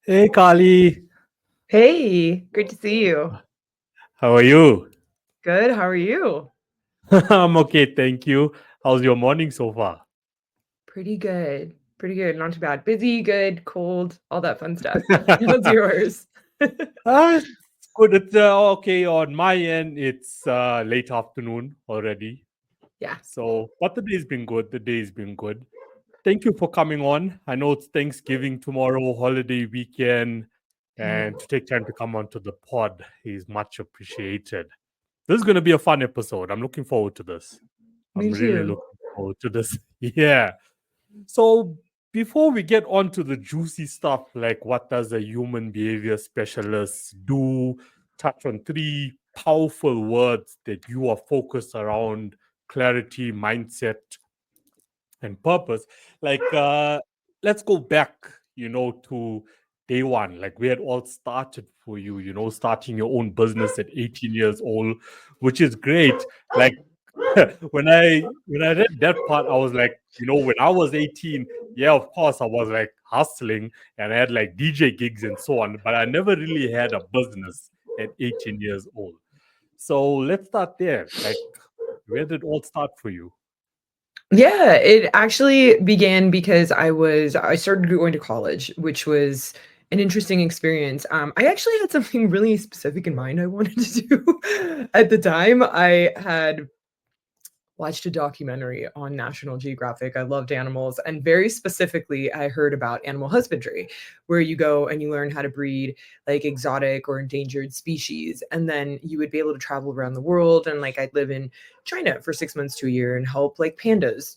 Hey, Carly. Hey, great to see you. How are you? Good. How are you? I'm okay, thank you. How's your morning so far? Pretty good. Pretty good. Not too bad. Busy, good, cold, all that fun stuff. How's yours? It's good. It's okay on my end. It's late afternoon already. Yeah. So, but the day's been good. The day's been good. Thank you for coming on. I know it's Thanksgiving tomorrow, holiday weekend, Yeah. and to take time to come onto the pod is much appreciated. This is going to be a fun episode. I'm looking forward to this. I'm Me really too. looking forward to this. Yeah. So before we get on to the juicy stuff, like what does a human behavior specialist do, touch on three powerful words that you are focused around: clarity, mindset, and purpose. Like, let's go back, to day one. Like, where it all started for you, starting your own business at 18 years old, which is great. Like, when I read that part, I was like, when I was 18, yeah, of course, I was like hustling and I had like DJ gigs and so on, but I never really had a business at 18 years old. So let's start there. Like, where did it all start for you? Yeah, it actually began because I started going to college, which was an interesting experience. I actually had something really specific in mind I wanted to do at the time. I had watched a documentary on National Geographic. I loved animals. And very specifically, I heard about animal husbandry, where you go and you learn how to breed like exotic or endangered species. And then you would be able to travel around the world. And like I'd live in China for 6 months to a year and help like pandas,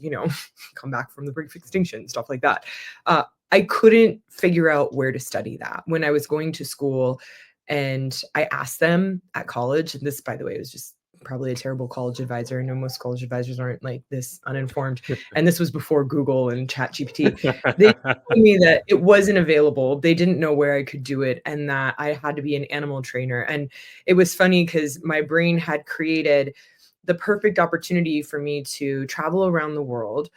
come back from the brink of extinction, stuff like that. I couldn't figure out where to study that when I was going to school. And I asked them at college, and this, by the way, was just probably a terrible college advisor. I know most college advisors aren't like this uninformed. And this was before Google and ChatGPT. They told me that it wasn't available. They didn't know where I could do it and that I had to be an animal trainer. And it was funny because my brain had created the perfect opportunity for me to travel around the world,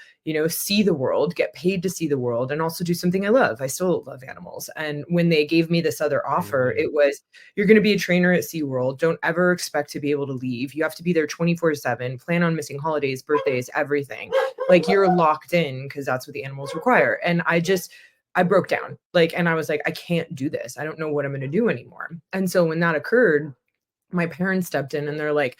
see the world, get paid to see the world, and also do something I love. I still love animals. And when they gave me this other offer, Yeah. it was, you're going to be a trainer at SeaWorld. Don't ever expect to be able to leave. You have to be there 24/7. Plan on missing holidays, birthdays, everything. Like you're locked in because that's what the animals require. And I broke down. Like, and I was like, I can't do this. I don't know what I'm going to do anymore. And so when that occurred, my parents stepped in and they're like,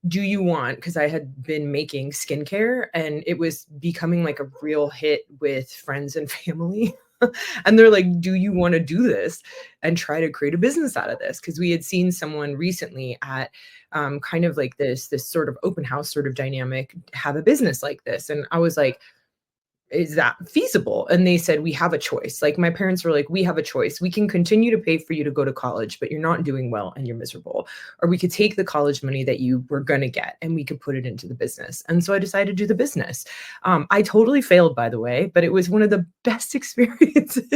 do you want, because I had been making skincare and it was becoming like a real hit with friends and family. And they're like, do you want to do this and try to create a business out of this? Because we had seen someone recently at kind of like this sort of open house sort of dynamic have a business like this. And I was like, is that feasible? And they said, we have a choice. Like my parents were like, we have a choice. We can continue to pay for you to go to college, but you're not doing well and you're miserable. Or we could take the college money that you were going to get and we could put it into the business. And so I decided to do the business. I totally failed, by the way, but it was one of the best experiences.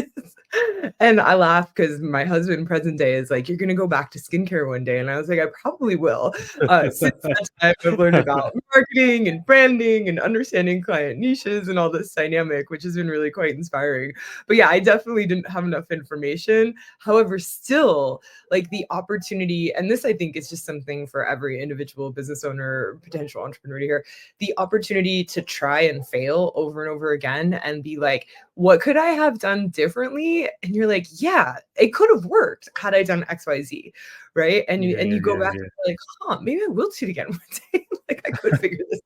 And I laugh because my husband present day is like, you're going to go back to skincare one day. And I was like, I probably will. Since that time, I've learned about marketing and branding and understanding client niches and all this dynamic, which has been really quite inspiring. But yeah, I definitely didn't have enough information. However, still, like the opportunity, and this I think is just something for every individual business owner, potential entrepreneur to hear, the opportunity to try and fail over and over again and be like, what could I have done differently? And you're like, yeah, it could have worked had I done XYZ. Right. And you Yeah, and you go yeah, back yeah. and you're like, maybe I will do it again one day. Like I could figure this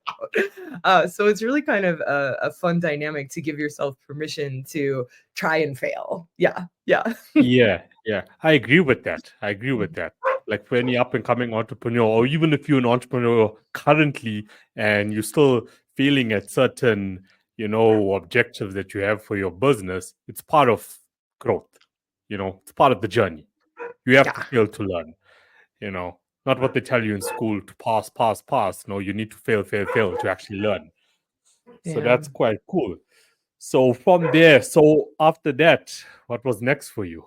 out. So it's really kind of a fun dynamic to give yourself permission to try and fail. Yeah. Yeah. Yeah, yeah. I agree with that. I agree with that. Like for any up and coming entrepreneur, or even if you're an entrepreneur currently and you're still feeling at certain, objectives that you have for your business, it's part of growth. It's part of the journey. You have to Yeah. fail to learn, not what they tell you in school to pass, pass, pass. No, you need to fail, fail, fail to actually learn. So Yeah. that's quite cool. So from there, so after that, what was next for you?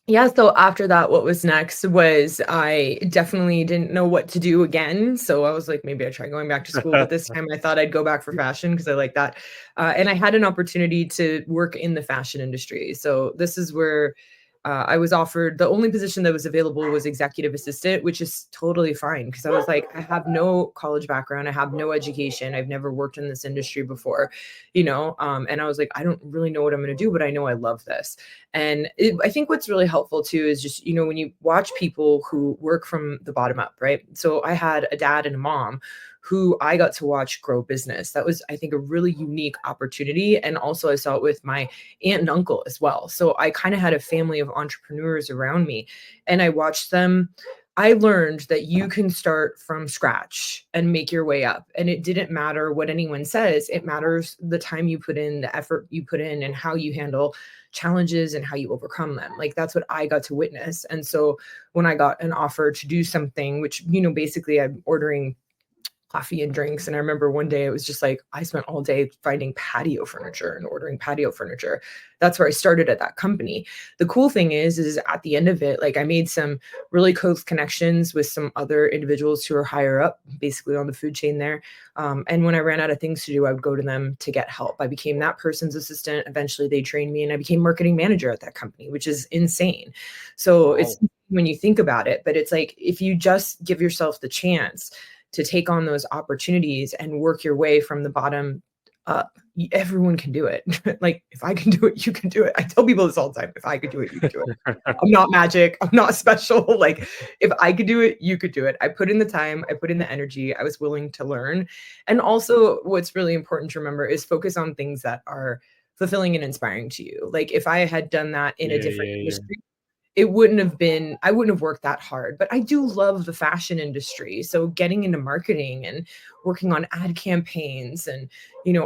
Yeah, so after that, what was next was I definitely didn't know what to do again. So I was like, maybe I try going back to school, but this time I thought I'd go back for fashion because I like that. And I had an opportunity to work in the fashion industry. So this is where I was offered the only position that was available was executive assistant, which is totally fine because I was like, I have no college background, I have no education, I've never worked in this industry before, and I was like, I don't really know what I'm going to do, but I know I love this. And I think what's really helpful too is just, when you watch people who work from the bottom up, right? So I had a dad and a mom who I got to watch grow business. That was, I think, a really unique opportunity. And also, I saw it with my aunt and uncle as well. So I kind of had a family of entrepreneurs around me and I watched them. I learned that you can start from scratch and make your way up. And it didn't matter what anyone says. It matters the time you put in, the effort you put in, and how you handle challenges and how you overcome them. Like that's what I got to witness. And so when I got an offer to do something, which, basically I'm ordering coffee and drinks. And I remember one day it was just like I spent all day finding patio furniture and ordering patio furniture. That's where I started at that company. The cool thing is at the end of it, like I made some really close connections with some other individuals who are higher up, basically on the food chain there. And when I ran out of things to do, I would go to them to get help. I became that person's assistant. Eventually, they trained me, and I became marketing manager at that company, which is insane. So it's Wow. when you think about it, but it's like if you just give yourself the chance to take on those opportunities and work your way from the bottom up. Everyone can do it. Like if I can do it, you can do it. I tell people this all the time. If I could do it, you can do it. I'm not magic. I'm not special. Like if I could do it, you could do it. I put in the time, I put in the energy, I was willing to learn. And also what's really important to remember is focus on things that are fulfilling and inspiring to you. Like if I had done that in a Yeah, different yeah, yeah. industry, it wouldn't have been I wouldn't have worked that hard, but I do love the fashion industry. So getting into marketing and working on ad campaigns and,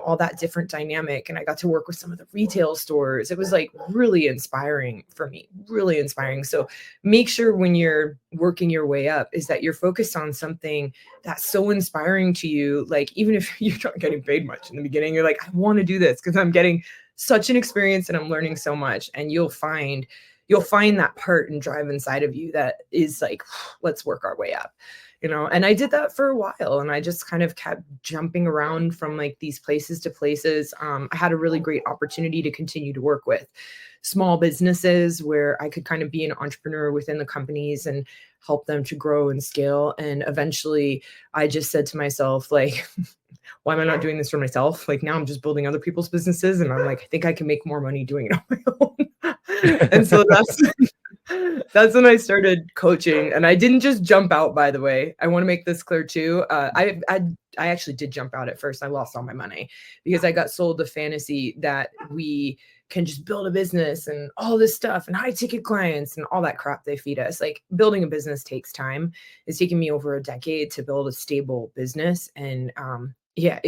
all that different dynamic. And I got to work with some of the retail stores. It was like really inspiring for me, really inspiring. So make sure when you're working your way up is that you're focused on something that's so inspiring to you. Like even if you're not getting paid much in the beginning, you're like, I want to do this because I'm getting such an experience and I'm learning so much. And you'll find that part and drive inside of you that is like, let's work our way up, and I did that for a while and I just kind of kept jumping around from like these places to places. I had a really great opportunity to continue to work with small businesses where I could kind of be an entrepreneur within the companies and help them to grow and scale. And eventually I just said to myself, like, why am I not doing this for myself? Like now I'm just building other people's businesses and I'm like, I think I can make more money doing it on my own. And so that's when I started coaching. And I didn't just jump out, by the way. I want to make this clear too. I actually did jump out at first. I lost all my money because I got sold the fantasy that we can just build a business and all this stuff and high ticket clients and all that crap they feed us. Like building a business takes time. It's taken me over a decade to build a stable business. And yeah,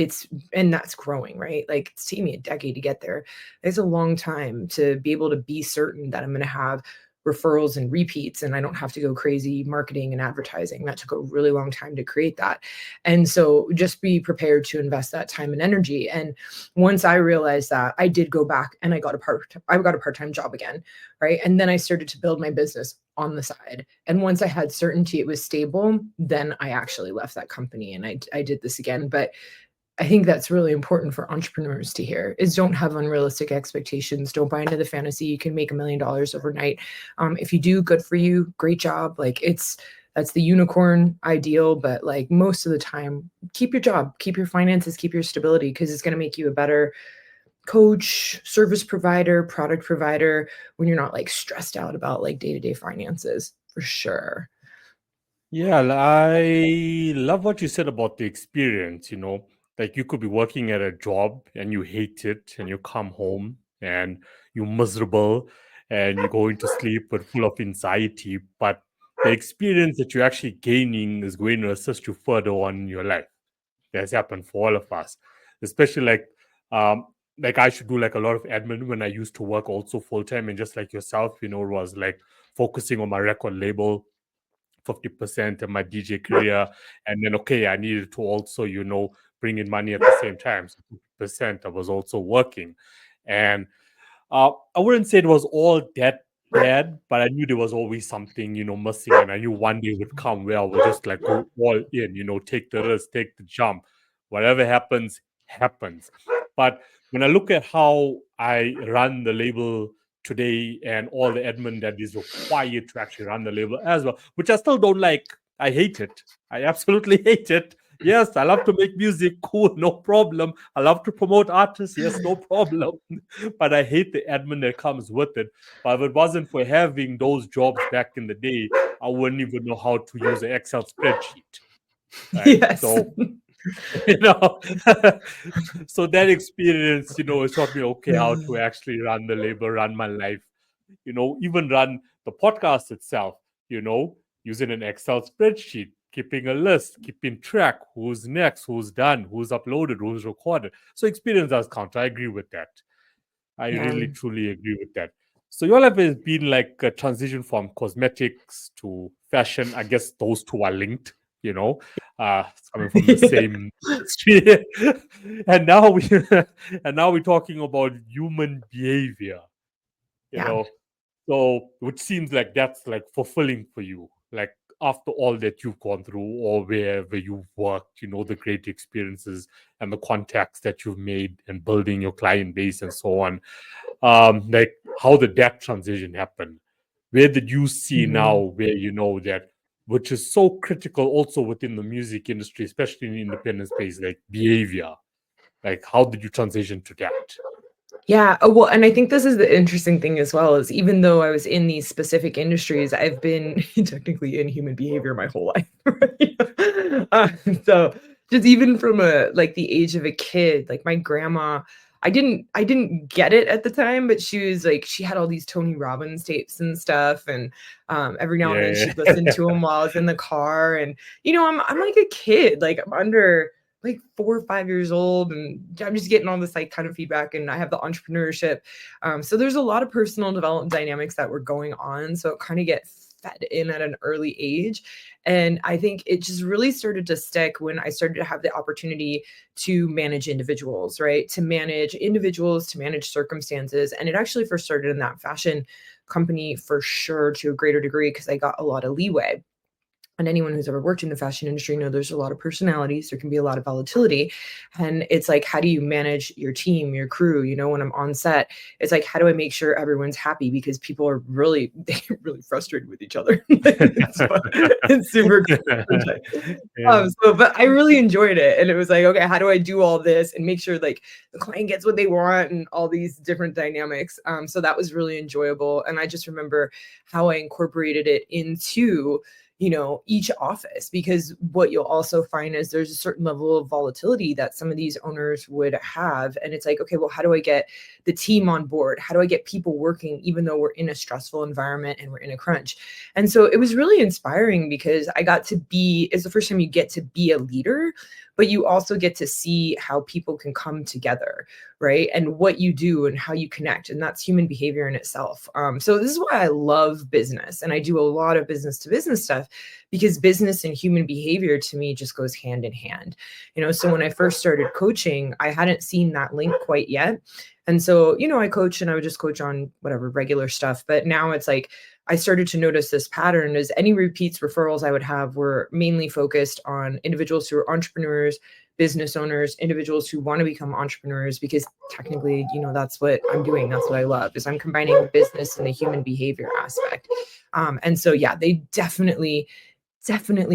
and that's growing, right? Like it's taken me a decade to get there. It's a long time to be able to be certain that I'm going to have referrals and repeats and I don't have to go crazy marketing and advertising. That took a really long time to create that. And so just be prepared to invest that time and energy. And once I realized that, I did go back and I got a part-time job again, right? And then I started to build my business on the side. And once I had certainty it was stable, then I actually left that company and I did this again. But I think that's really important for entrepreneurs to hear is don't have unrealistic expectations. Don't buy into the fantasy. You can make $1 million overnight. If you do, good for you. Great job. Like that's the unicorn ideal, but like most of the time, keep your job, keep your finances, keep your stability, because it's going to make you a better coach, service provider, product provider when you're not like stressed out about like day-to-day finances for sure. Yeah, I love what you said about the experience, like you could be working at a job and you hate it and you come home and you're miserable and you're going to sleep but full of anxiety. But the experience that you're actually gaining is going to assist you further on in your life. That's happened for all of us, especially um like I should do like a lot of admin when I used to work also full time, and just like yourself, it was like focusing on my record label 50% of my DJ career. And then, okay, I needed to also, bring in money at the same time. So 50% I was also working. And I wouldn't say it was all that bad, but I knew there was always something, missing. And I knew one day would come where I would just like go all in, take the risk, take the jump. Whatever happens, happens. But when I look at how I run the label today and all the admin that is required to actually run the label as well, which I still don't like, I hate it. I absolutely hate it. Yes, I love to make music. Cool, no problem. I love to promote artists. Yes, no problem. But I hate the admin that comes with it. But if it wasn't for having those jobs back in the day, I wouldn't even know how to use an Excel spreadsheet. Right. Yes. So, you know, so that experience, it taught me, okay, how to actually run the label, run my life, even run the podcast itself, using an Excel spreadsheet, keeping a list, keeping track, who's next, who's done, who's uploaded, who's recorded. So experience does count. I agree with that. I Yeah. really, truly agree with that. So your life has been like a transition from cosmetics to fashion. I guess those two are linked, it's coming from the same industry. and now we and now we're talking about human behavior, Yeah. So which seems like that's like fulfilling for you. Like after all that you've gone through or wherever you've worked, the great experiences and the contacts that you've made and building your client base and so on. Like how did that transition happen? Where did you see now where that, which is so critical also within the music industry, especially in the independent space, like behavior? Like how did you transition to that? Yeah. Well, and I think this is the interesting thing as well, is even though I was in these specific industries, I've been technically in human behavior my whole life. Right? So just even from the age of a kid, like my grandma, I didn't get it at the time, but she was like, she had all these Tony Robbins tapes and stuff. And every now and then Yeah. she'd listen to them while I was in the car. And, I'm like a kid, like I'm under like 4 or 5 years old, and I'm just getting all this like kind of feedback, and I have the entrepreneurship. So there's a lot of personal development dynamics that were going on. So it kind of get fed in at an early age. And I think it just really started to stick when I started to have the opportunity to manage individuals, right? To manage individuals, to manage circumstances. And it actually first started in that fashion company for sure, to a greater degree, because I got a lot of leeway. And anyone who's ever worked in the fashion industry know there's a lot of personalities. There can be a lot of volatility. And it's like, how do you manage your team, your crew? When I'm on set, it's like, how do I make sure everyone's happy? Because people are really, they get really frustrated with each other. It's super Yeah. but I really enjoyed it. And it was like, okay, how do I do all this and make sure like the client gets what they want and all these different dynamics? So that was really enjoyable. And I just remember how I incorporated it into each office, because what you'll also find is there's a certain level of volatility that some of these owners would have. And it's like, okay, well, how do I get the team on board? How do I get people working, even though we're in a stressful environment and we're in a crunch? And so it was really inspiring, because I got to it's the first time you get to be a leader, but you also get to see how people can come together, right? And what you do and how you connect. And that's human behavior in itself. So this is why I love business. And I do a lot of business to business stuff, because business and human behavior to me just goes hand in hand. So when I first started coaching, I hadn't seen that link quite yet. And so, I coach, and I would just coach on whatever regular stuff. But now it's like, I started to notice this pattern, is any repeats referrals I would have were mainly focused on individuals who are entrepreneurs, business owners, individuals who want to become entrepreneurs, because technically, that's what I'm doing. That's what I love, is I'm combining the business and the human behavior aspect. And so, yeah, they definitely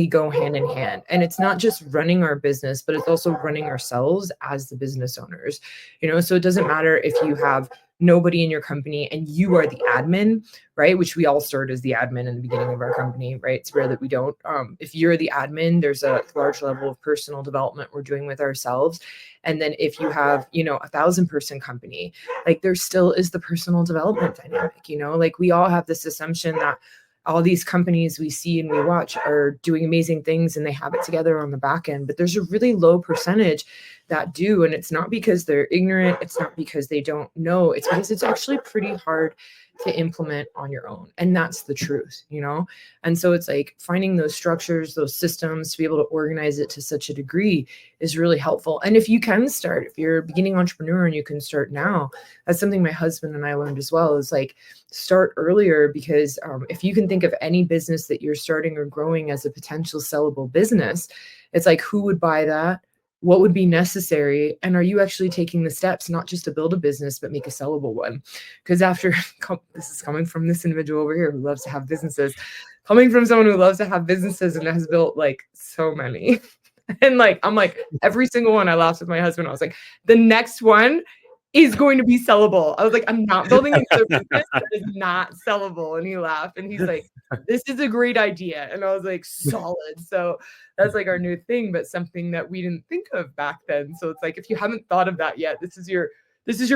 go hand in hand. And it's not just running our business, but it's also running ourselves as the business owners. So it doesn't matter if you have nobody in your company and you are the admin, right? Which we all start as the admin in the beginning of our company, right? It's rare that we don't. If you're the admin, there's a large level of personal development we're doing with ourselves. And then if you have, 1,000-person company, like there still is the personal development dynamic, like we all have this assumption that all these companies we see and we watch are doing amazing things and they have it together on the back end, but there's a really low percentage that do. And it's not because they're ignorant. It's not because they don't know. It's because it's actually pretty hard to implement on your own. And that's the truth, you know? And so it's like finding those structures, those systems to be able to organize it to such a degree is really helpful. And if you can start, if you're a beginning entrepreneur and you can start now, that's something my husband and I learned as well, is like start earlier, because if you can think of any business that you're starting or growing as a potential sellable business, it's like, who would buy that? What would be necessary? And are you actually taking the steps, not just to build a business, but make a sellable one? Because after, this is coming from this individual over here who loves to have businesses, coming from someone who loves to have businesses and has built like so many. And like, I'm like, every single one, I laughed with my husband. I was like, the next one is going to be sellable. I was like, I'm not building another business that is not sellable. And he laughed and he's like, this is a great idea. And I was like, solid. So that's like our new thing, but something that we didn't think of back then. So it's like, if you haven't thought of that yet, this is your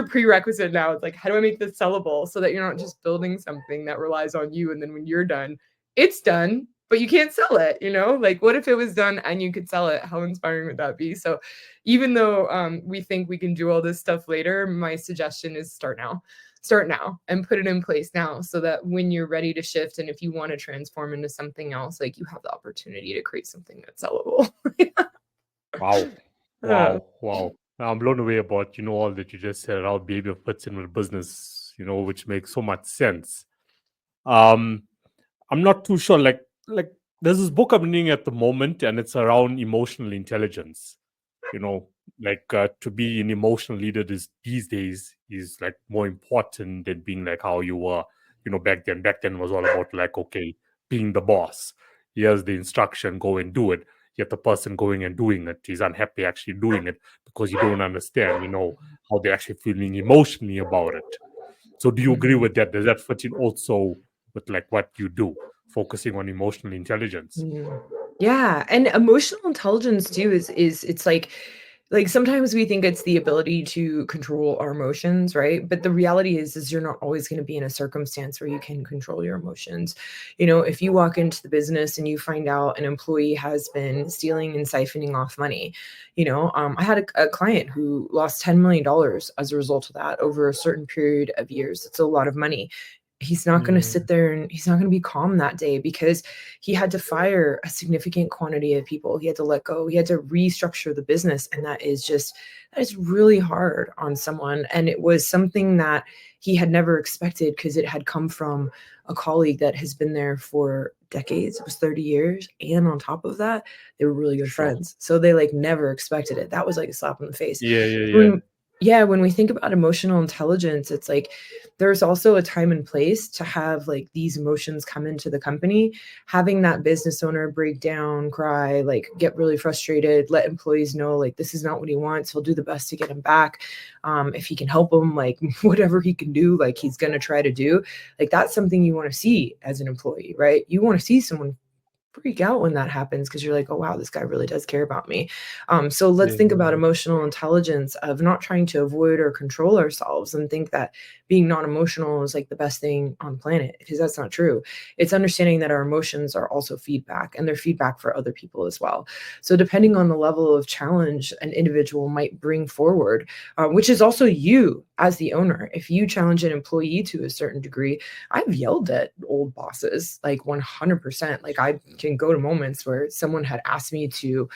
prerequisite now. It's like, how do I make this sellable so that you're not just building something that relies on you, and then when you're done, it's done, but you can't sell it, you know? Like, what if it was done and you could sell it? How inspiring would that be? So even though we think we can do all this stuff later, my suggestion is start now and put it in place now, so that when you're ready to shift, and if you want to transform into something else, like, you have the opportunity to create something that's sellable. Wow. I'm blown away about, all that you just said, how behavior fits in with business, which makes so much sense. I'm not too sure, like there's this book I'm reading at the moment, and it's around emotional intelligence. To be an emotional leader these days is like more important than being like how you were, back then. Back then was all about like, okay, being the boss. Here's the instruction, go and do it. Yet the person going and doing it is unhappy actually doing it, because you don't understand, how they're actually feeling emotionally about it. So do you agree with that? Does that fit in also with like what you do, focusing on emotional intelligence? Yeah. And emotional intelligence too is it's like sometimes we think it's the ability to control our emotions, right? But the reality is you're not always going to be in a circumstance where you can control your emotions. If you walk into the business and you find out an employee has been stealing and siphoning off money, I had a client who lost $10 million as a result of that over a certain period of years. It's a lot of money. He's not going to sit there and he's not going to be calm that day, because he had to fire a significant quantity of people. He had to let go. He had to restructure the business. And that is really hard on someone. And it was something that he had never expected, because it had come from a colleague that has been there for decades. It was 30 years. And on top of that, they were really good friends. So they like never expected it. That was like a slap in the face. When we think about emotional intelligence, it's like there's also a time and place to have like these emotions come into the company. Having that business owner break down, cry, like get really frustrated, let employees know like this is not what he wants. He'll do the best to get him back. If he can help him, like whatever he can do, like he's going to try to do. Like that's something you want to see as an employee, right? You want to see someone freak out when that happens, because you're like, oh wow, this guy really does care about me. So let's think about emotional intelligence of not trying to avoid or control ourselves and think that being non-emotional is like the best thing on the planet, because that's not true. It's understanding that our emotions are also feedback, and they're feedback for other people as well. So depending on the level of challenge an individual might bring forward, which is also you as the owner. If you challenge an employee to a certain degree, I've yelled at old bosses, like 100%. Like I can go to moments where someone had asked me to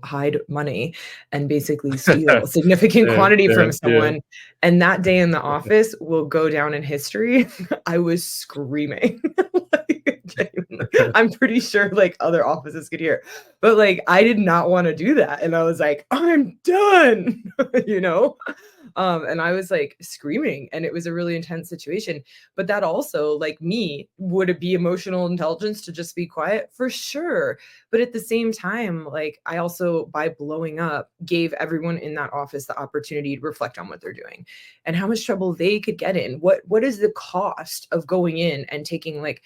hide money and basically steal a significant quantity from someone. And that day in the office will go down in history. I was screaming. I'm pretty sure like other offices could hear, but like I did not want to do that. And I was like, I'm done, and I was like screaming, and it was a really intense situation. But that also, like me, would it be emotional intelligence to just be quiet? For sure. But at the same time, like I also, by blowing up, gave everyone in that office the opportunity to reflect on what they're doing and how much trouble they could get in. What is the cost of going in and taking like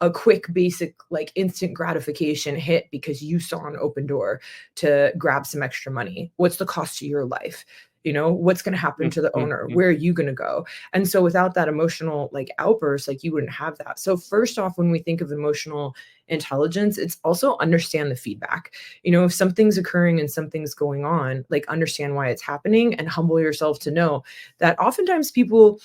a quick, basic, like instant gratification hit because you saw an open door to grab some extra money? What's the cost to your life? What's going to happen to the owner? Where are you going to go? And so without that emotional like outburst, like you wouldn't have that. So first off, when we think of emotional intelligence, it's also understand the feedback. You know, if something's occurring and something's going on, like understand why it's happening and humble yourself to know that oftentimes people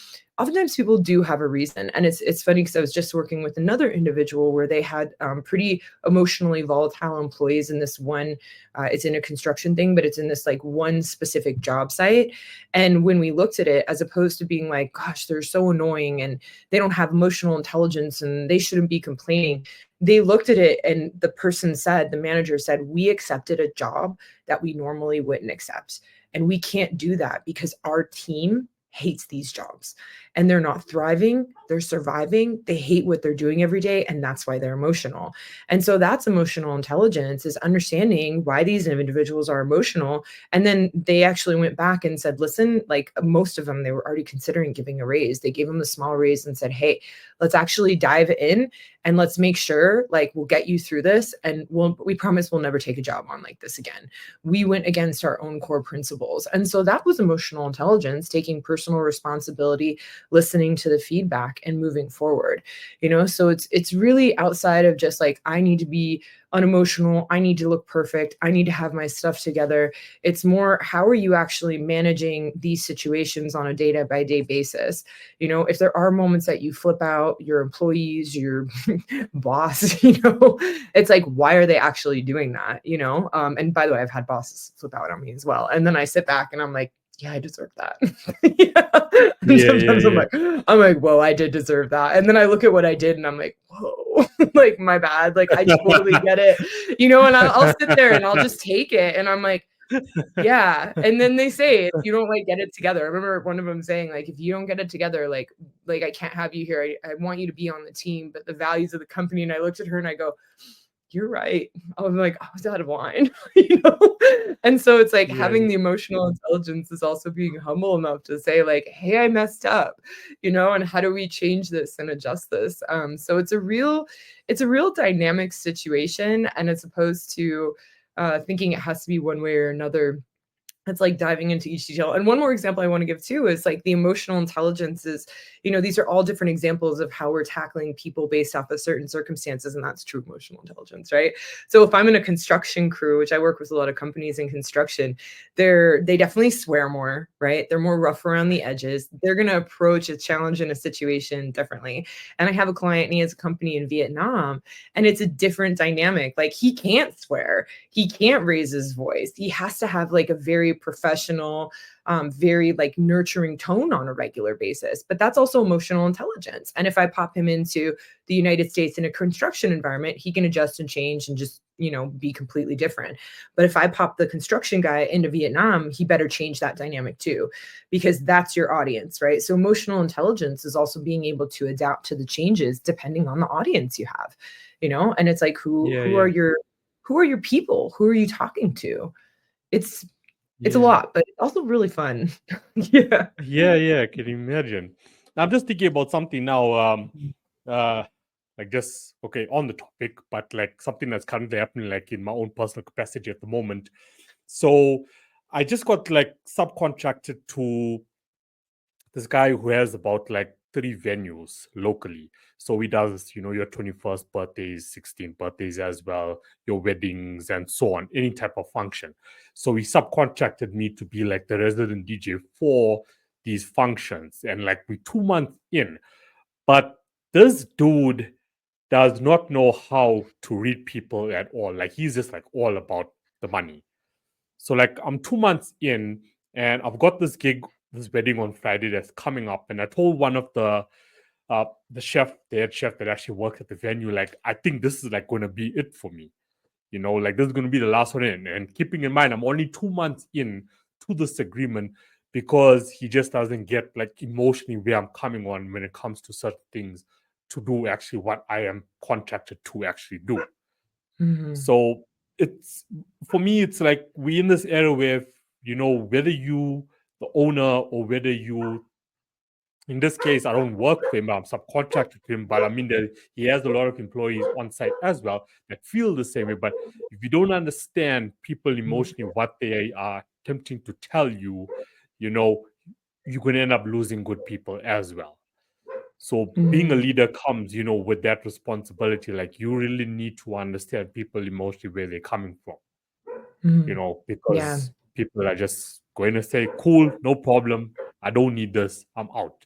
do have a reason. And it's funny because I was just working with another individual where they had pretty emotionally volatile employees in this one, it's in a construction thing, but it's in this like one specific job site. And when we looked at it, as opposed to being like, gosh, they're so annoying and they don't have emotional intelligence and they shouldn't be complaining, they looked at it and the manager said, we accepted a job that we normally wouldn't accept. And we can't do that because our team hates these jobs and they're not thriving, they're surviving, they hate what they're doing every day, and that's why they're emotional. And so that's emotional intelligence, is understanding why these individuals are emotional. And then they actually went back and said, listen, like most of them, they were already considering giving a raise. They gave them a small raise and said, hey, let's actually dive in and let's make sure like we'll get you through this, and we promise we'll never take a job on like this again. We went against our own core principles. And so that was emotional intelligence, taking personal responsibility, listening to the feedback and moving forward. You know, so it's really outside of just like, I need to be unemotional, I need to look perfect, I need to have my stuff together. It's more, how are you actually managing these situations on a day-by-day basis? You know, if there are moments that you flip out, your employees, your boss, you know, it's like, why are they actually doing that? You know, and by the way, I've had bosses flip out on me as well. And then I sit back and I'm like, yeah, I deserve that. Yeah. And sometimes I'm like, whoa, I did deserve that. And then I look at what I did and I'm like, whoa, like my bad. Like I totally get it, you know, and I'll sit there and I'll just take it. And I'm like, yeah. And then they say, if you don't like get it together, I remember one of them saying like, if you don't get it together, like I can't have you here. I want you to be on the team, but the values of the company. And I looked at her and I go, you're right. I was like, I was out of line, you know? And so it's like having the emotional intelligence is also being humble enough to say like, hey, I messed up, you know, and how do we change this and adjust this? So it's a real dynamic situation. And as opposed to thinking it has to be one way or another, it's like diving into each detail. And one more example I want to give too is like the emotional intelligence is, you know, these are all different examples of how we're tackling people based off of certain circumstances. And that's true emotional intelligence, right? So if I'm in a construction crew, which I work with a lot of companies in construction, they definitely swear more, right? They're more rough around the edges. They're going to approach a challenge in a situation differently. And I have a client and he has a company in Vietnam, and it's a different dynamic. Like he can't swear, he can't raise his voice. He has to have like a very professional, very like nurturing tone on a regular basis. But that's also emotional intelligence. And if I pop him into the United States in a construction environment, he can adjust and change and just, you know, be completely different. But if I pop the construction guy into Vietnam, he better change that dynamic too, because that's your audience, right? So emotional intelligence is also being able to adapt to the changes depending on the audience you have, you know. And it's like, who are your people? Who are you talking to? It's a lot, but it's also really fun. Yeah. I can imagine. I'm just thinking about something now. Like just okay on the topic, but like something that's currently happening, like in my own personal capacity at the moment. So I just got like subcontracted to this guy who has about like 3 venues locally. So he does, you know, your 21st birthdays, 16th birthdays as well, your weddings and so on, any type of function. So he subcontracted me to be like the resident DJ for these functions. And like we're 2 months in, but this dude does not know how to read people at all. Like he's just like all about the money. So like I'm 2 months in and I've got this gig, this wedding on Friday that's coming up. And I told one of the head chef that actually worked at the venue, like, I think this is like going to be it for me. You know, like this is going to be the last one in. And keeping in mind, I'm only 2 months in to this agreement because he just doesn't get like emotionally where I'm coming on when it comes to certain things to do actually what I am contracted to actually do. Mm-hmm. So it's for me, it's like we're in this era where, you know, whether you the owner or whether you, in this case, I don't work for him, I'm subcontracted to him, but I mean that he has a lot of employees on site as well that feel the same way. But if you don't understand people emotionally, what they are attempting to tell you, you know, you're going to end up losing good people as well. So being a Mhm. leader comes, with that responsibility. Like, you really need to understand people emotionally where they're coming from, Mhm. Yeah. because people are just going to say, cool, no problem. I don't need this. I'm out.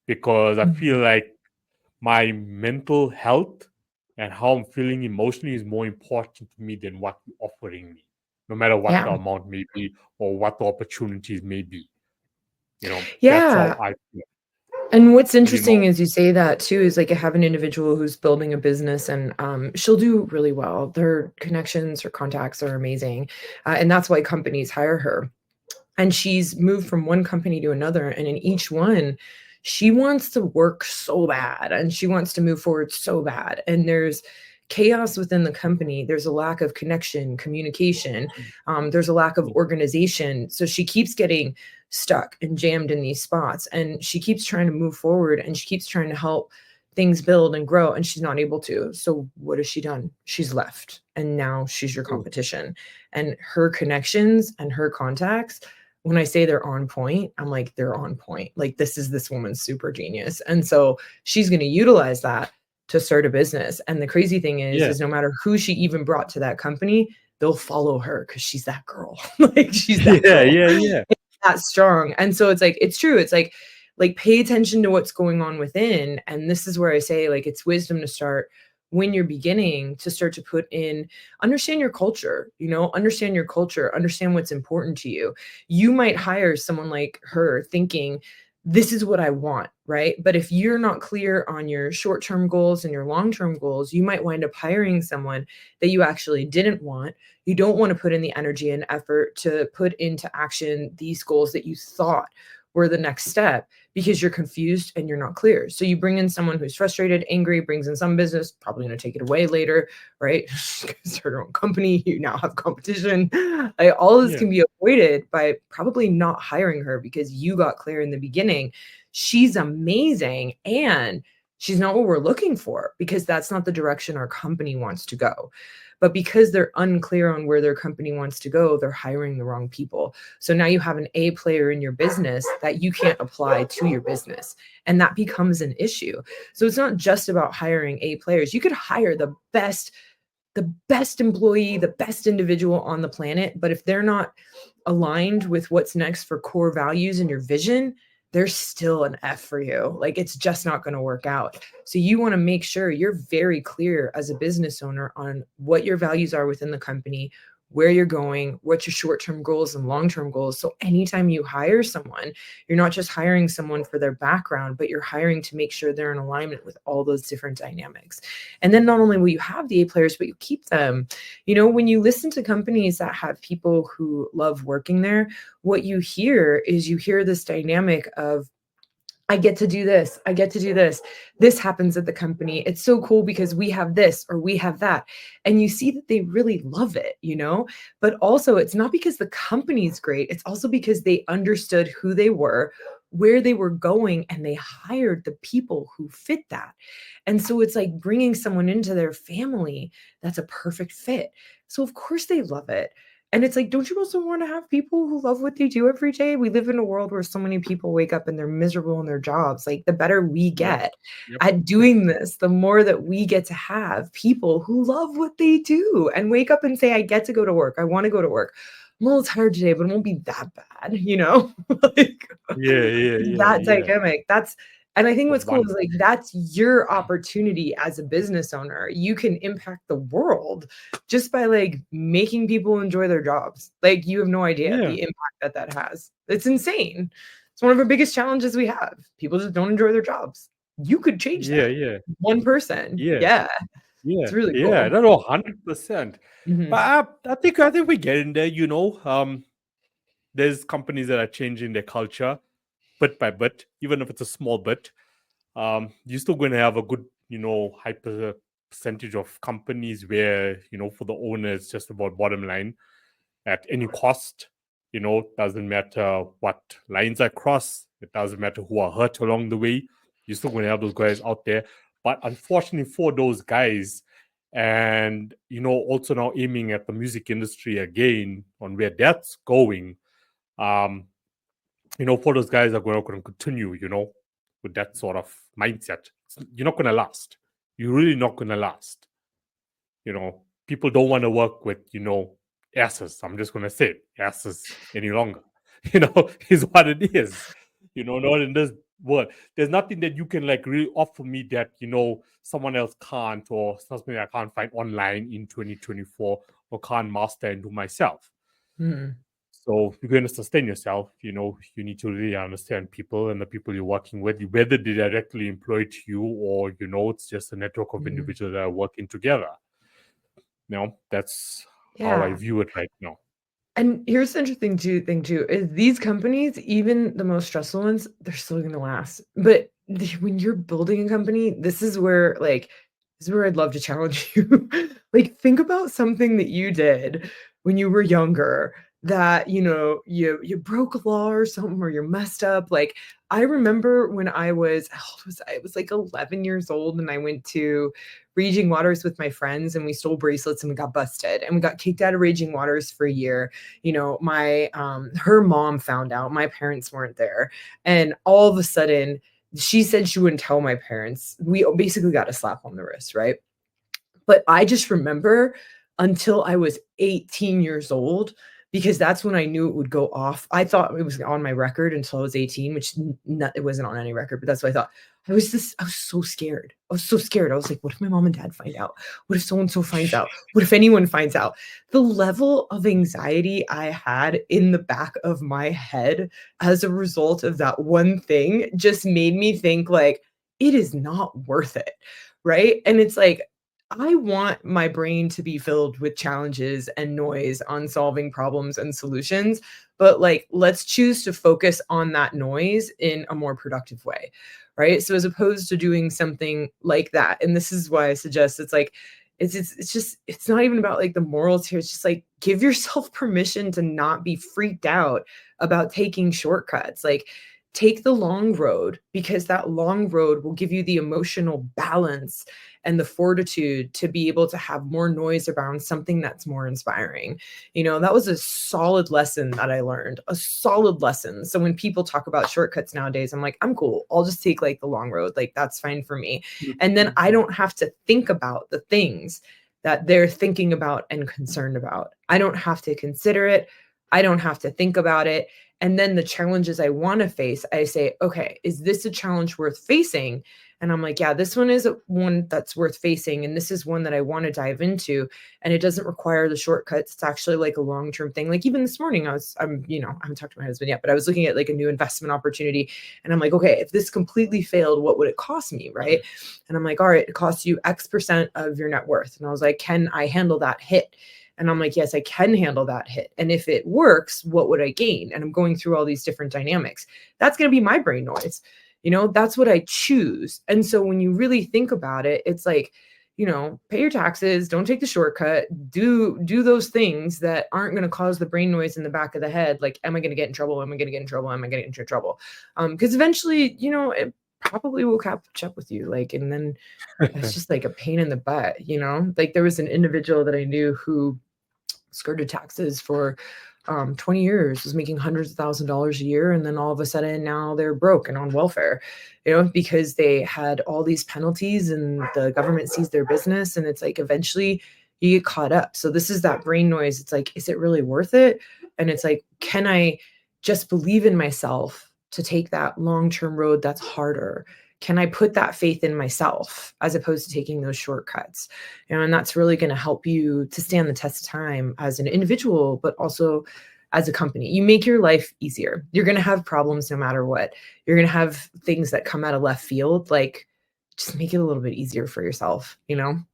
Because I feel Mhm. like my mental health and how I'm feeling emotionally is more important to me than what you're offering me, no matter what Yeah. the amount may be or what the opportunities may be. That's how Yeah. I feel. And what's You know, interesting is you say that too is like I have an individual who's building a business and she'll do really well. Their connections, her contacts are amazing. And that's why companies hire her. And she's moved from one company to another. And in each one, she wants to work so bad and she wants to move forward so bad. And there's chaos within the company. There's a lack of connection, communication. There's a lack of organization. So she keeps getting stuck and jammed in these spots. And she keeps trying to move forward and she keeps trying to help things build and grow. And she's not able to. So what has she done? She's left. And now she's your competition. And her connections and her contacts, when I say they're on point, I'm like, they're on point. Like, this woman's super genius. And so she's going to utilize that to start a business. And the crazy thing yeah, is no matter who she even brought to that company, they'll follow her because she's that girl. Like, she's that yeah, girl, yeah, yeah, that strong. And so it's like, it's true. It's like pay attention to what's going on within. And this is where I say, like, it's wisdom to start when you're beginning to start to put in, understand your culture, understand your culture, understand what's important to you. You might hire someone like her thinking, this is what I want, right? But if you're not clear on your short-term goals and your long-term goals, you might wind up hiring someone that you actually didn't want. You don't want to put in the energy and effort to put into action these goals that you thought were the next step because you're confused and you're not clear. So you bring in someone who's frustrated, angry, brings in some business, probably going to take it away later, right? Start your own company, you now have competition. Like, all this yeah, can be avoided by probably not hiring her because you got clear in the beginning. She's amazing and she's not what we're looking for because that's not the direction our company wants to go. But because they're unclear on where their company wants to go, they're hiring the wrong people. So now you have an A player in your business that you can't apply to your business. And that becomes an issue. So it's not just about hiring A players. You could hire the best employee, the best individual on the planet, but if they're not aligned with what's next for core values and your vision, there's still an F for you. Like, it's just not going to work out. So you want to make sure you're very clear as a business owner on what your values are within the company, where you're going, what your short-term goals and long-term goals. So anytime you hire someone, you're not just hiring someone for their background, but you're hiring to make sure they're in alignment with all those different dynamics. And then not only will you have the A players, but you keep them. When you listen to companies that have people who love working there, what you hear is this dynamic of, I get to do this. I get to do this. This happens at the company. It's so cool because we have this or we have that. And you see that they really love it. But also, it's not because the company's great. It's also because they understood who they were, where they were going, and they hired the people who fit that. And so it's like bringing someone into their family that's a perfect fit. So, of course, they love it. And it's like, don't you also want to have people who love what they do every day? We live in a world where so many people wake up and they're miserable in their jobs. Like, the better we yep, get yep, at doing this, the more that we get to have people who love what they do and wake up and say, I get to go to work. I want to go to work. I'm a little tired today, but it won't be that bad. Like, yeah, yeah, yeah, that yeah. dynamic. And I think what's cool is, One, like, that's your opportunity as a business owner. You can impact the world just by, like, making people enjoy their jobs. Like, you have no idea yeah, the impact that has. It's insane. It's one of the biggest challenges we have. People just don't enjoy their jobs. You could change yeah, that. yeah, One person. yeah, Yeah. yeah, It's really yeah. cool. No, no, 100%. But Mhm. I think we get in there. There's companies that are changing their culture bit by bit, even if it's a small bit. You're still going to have a good, high percentage of companies where, for the owner, it's just about bottom line at any cost. Doesn't matter what lines are crossed. It doesn't matter who are hurt along the way. You're still going to have those guys out there. But unfortunately for those guys, and, also now aiming at the music industry again on where that's going, for those guys are going to continue, with that sort of mindset, you're not going to last. You're really not going to last. People don't want to work with, asses. I'm just going to say it, asses any longer, is what it is. Not in this world. There's nothing that you can like really offer me that, someone else can't, or something I can't find online in 2024 or can't master and do myself. Mm-hmm. So if you're going to sustain yourself, you need to really understand people and the people you're working with, whether they directly employ to you or, it's just a network of individuals that are working together. That's how I view it right now. And here's the interesting thing too, is these companies, even the most stressful ones, they're still going to last. But when you're building a company, this is where I'd love to challenge you. Like, think about something that you did when you were younger that, you broke a law or something, or you're messed up. Like, I remember when how old was I? I was like 11 years old, and I went to Raging Waters with my friends, and we stole bracelets, and we got busted, and we got kicked out of Raging Waters for a year. My her mom found out, my parents weren't there, and all of a sudden she said she wouldn't tell my parents. We basically got a slap on the wrist, right? But I just remember until I was 18 years old, because that's when I knew it would go off. I thought it was on my record until I was 18, which it wasn't on any record, but that's what I thought. I was so scared. I was so scared. I was like, what if my mom and dad find out? What if so-and-so finds out? What if anyone finds out? The level of anxiety I had in the back of my head as a result of that one thing just made me think, like, it is not worth it. Right. And it's like, I want my brain to be filled with challenges and noise on solving problems and solutions, but like, let's choose to focus on that noise in a more productive way, right? So as opposed to doing something like that, and this is why I suggest it's like, it's not even about like the morals here. It's just like, give yourself permission to not be freaked out about taking shortcuts. Like, take the long road, because that long road will give you the emotional balance and the fortitude to be able to have more noise around something that's more inspiring. That was a solid lesson that I learned, a solid lesson. So when people talk about shortcuts nowadays, I'm like, I'm cool. I'll just take like the long road. Like, that's fine for me. And then I don't have to think about the things that they're thinking about and concerned about. I don't have to consider it. I don't have to think about it. And then the challenges I want to face, I say, okay, is this a challenge worth facing? And I'm like, yeah, this one is one that's worth facing. And this is one that I want to dive into. And it doesn't require the shortcuts. It's actually like a long-term thing. Like, even this morning, I haven't talked to my husband yet, but I was looking at like a new investment opportunity. And I'm like, okay, if this completely failed, what would it cost me? Right. And I'm like, all right, it costs you X% of your net worth. And I was like, can I handle that hit? And I'm like, yes, I can handle that hit. And if it works, what would I gain? And I'm going through all these different dynamics. That's going to be my brain noise. That's what I choose. And so when you really think about it, it's like, pay your taxes, don't take the shortcut, do those things that aren't going to cause the brain noise in the back of the head. Like, am I going to get in trouble? Am I going to get in trouble? Am I going to get into trouble? Because eventually, it probably will catch up with you. Like, and then that's just like a pain in the butt, like there was an individual that I knew who skirted taxes for 20 years, was making hundreds of $1,000s a year. And then all of a sudden now they're broke and on welfare, because they had all these penalties and the government seized their business. And it's like, eventually you get caught up. So this is that brain noise. It's like, is it really worth it? And it's like, can I just believe in myself to take that long-term road that's harder? Can I put that faith in myself as opposed to taking those shortcuts? And that's really going to help you to stand the test of time as an individual, but also as a company. You make your life easier. You're going to have problems no matter what. You're going to have things that come out of left field. Like, just make it a little bit easier for yourself, And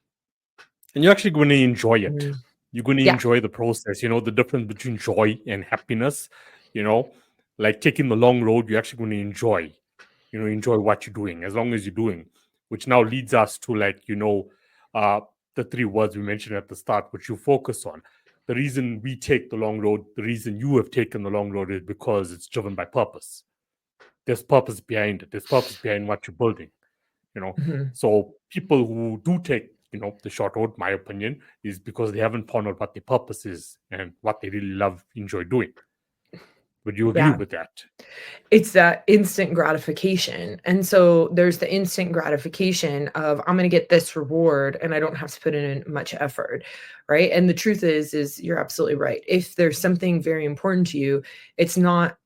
you're actually going to enjoy it. Mm. You're going to Yeah. enjoy the process. The difference between joy and happiness, like taking the long road, you're actually going to enjoy. Enjoy what you're doing as long as you're doing, which now leads us to the three words we mentioned at the start, which you focus on. The reason we take the long road, the reason you have taken the long road, is because it's driven by purpose. There's purpose behind it. There's purpose behind what you're building. Mhm. So people who do take the short road, my opinion, is because they haven't found out what their purpose is and what they really love, enjoy doing. Would you agree Yeah. with that? It's that instant gratification. And so there's the instant gratification of I'm going to get this reward and I don't have to put in much effort, right? And the truth is you're absolutely right. If there's something very important to you, it's not,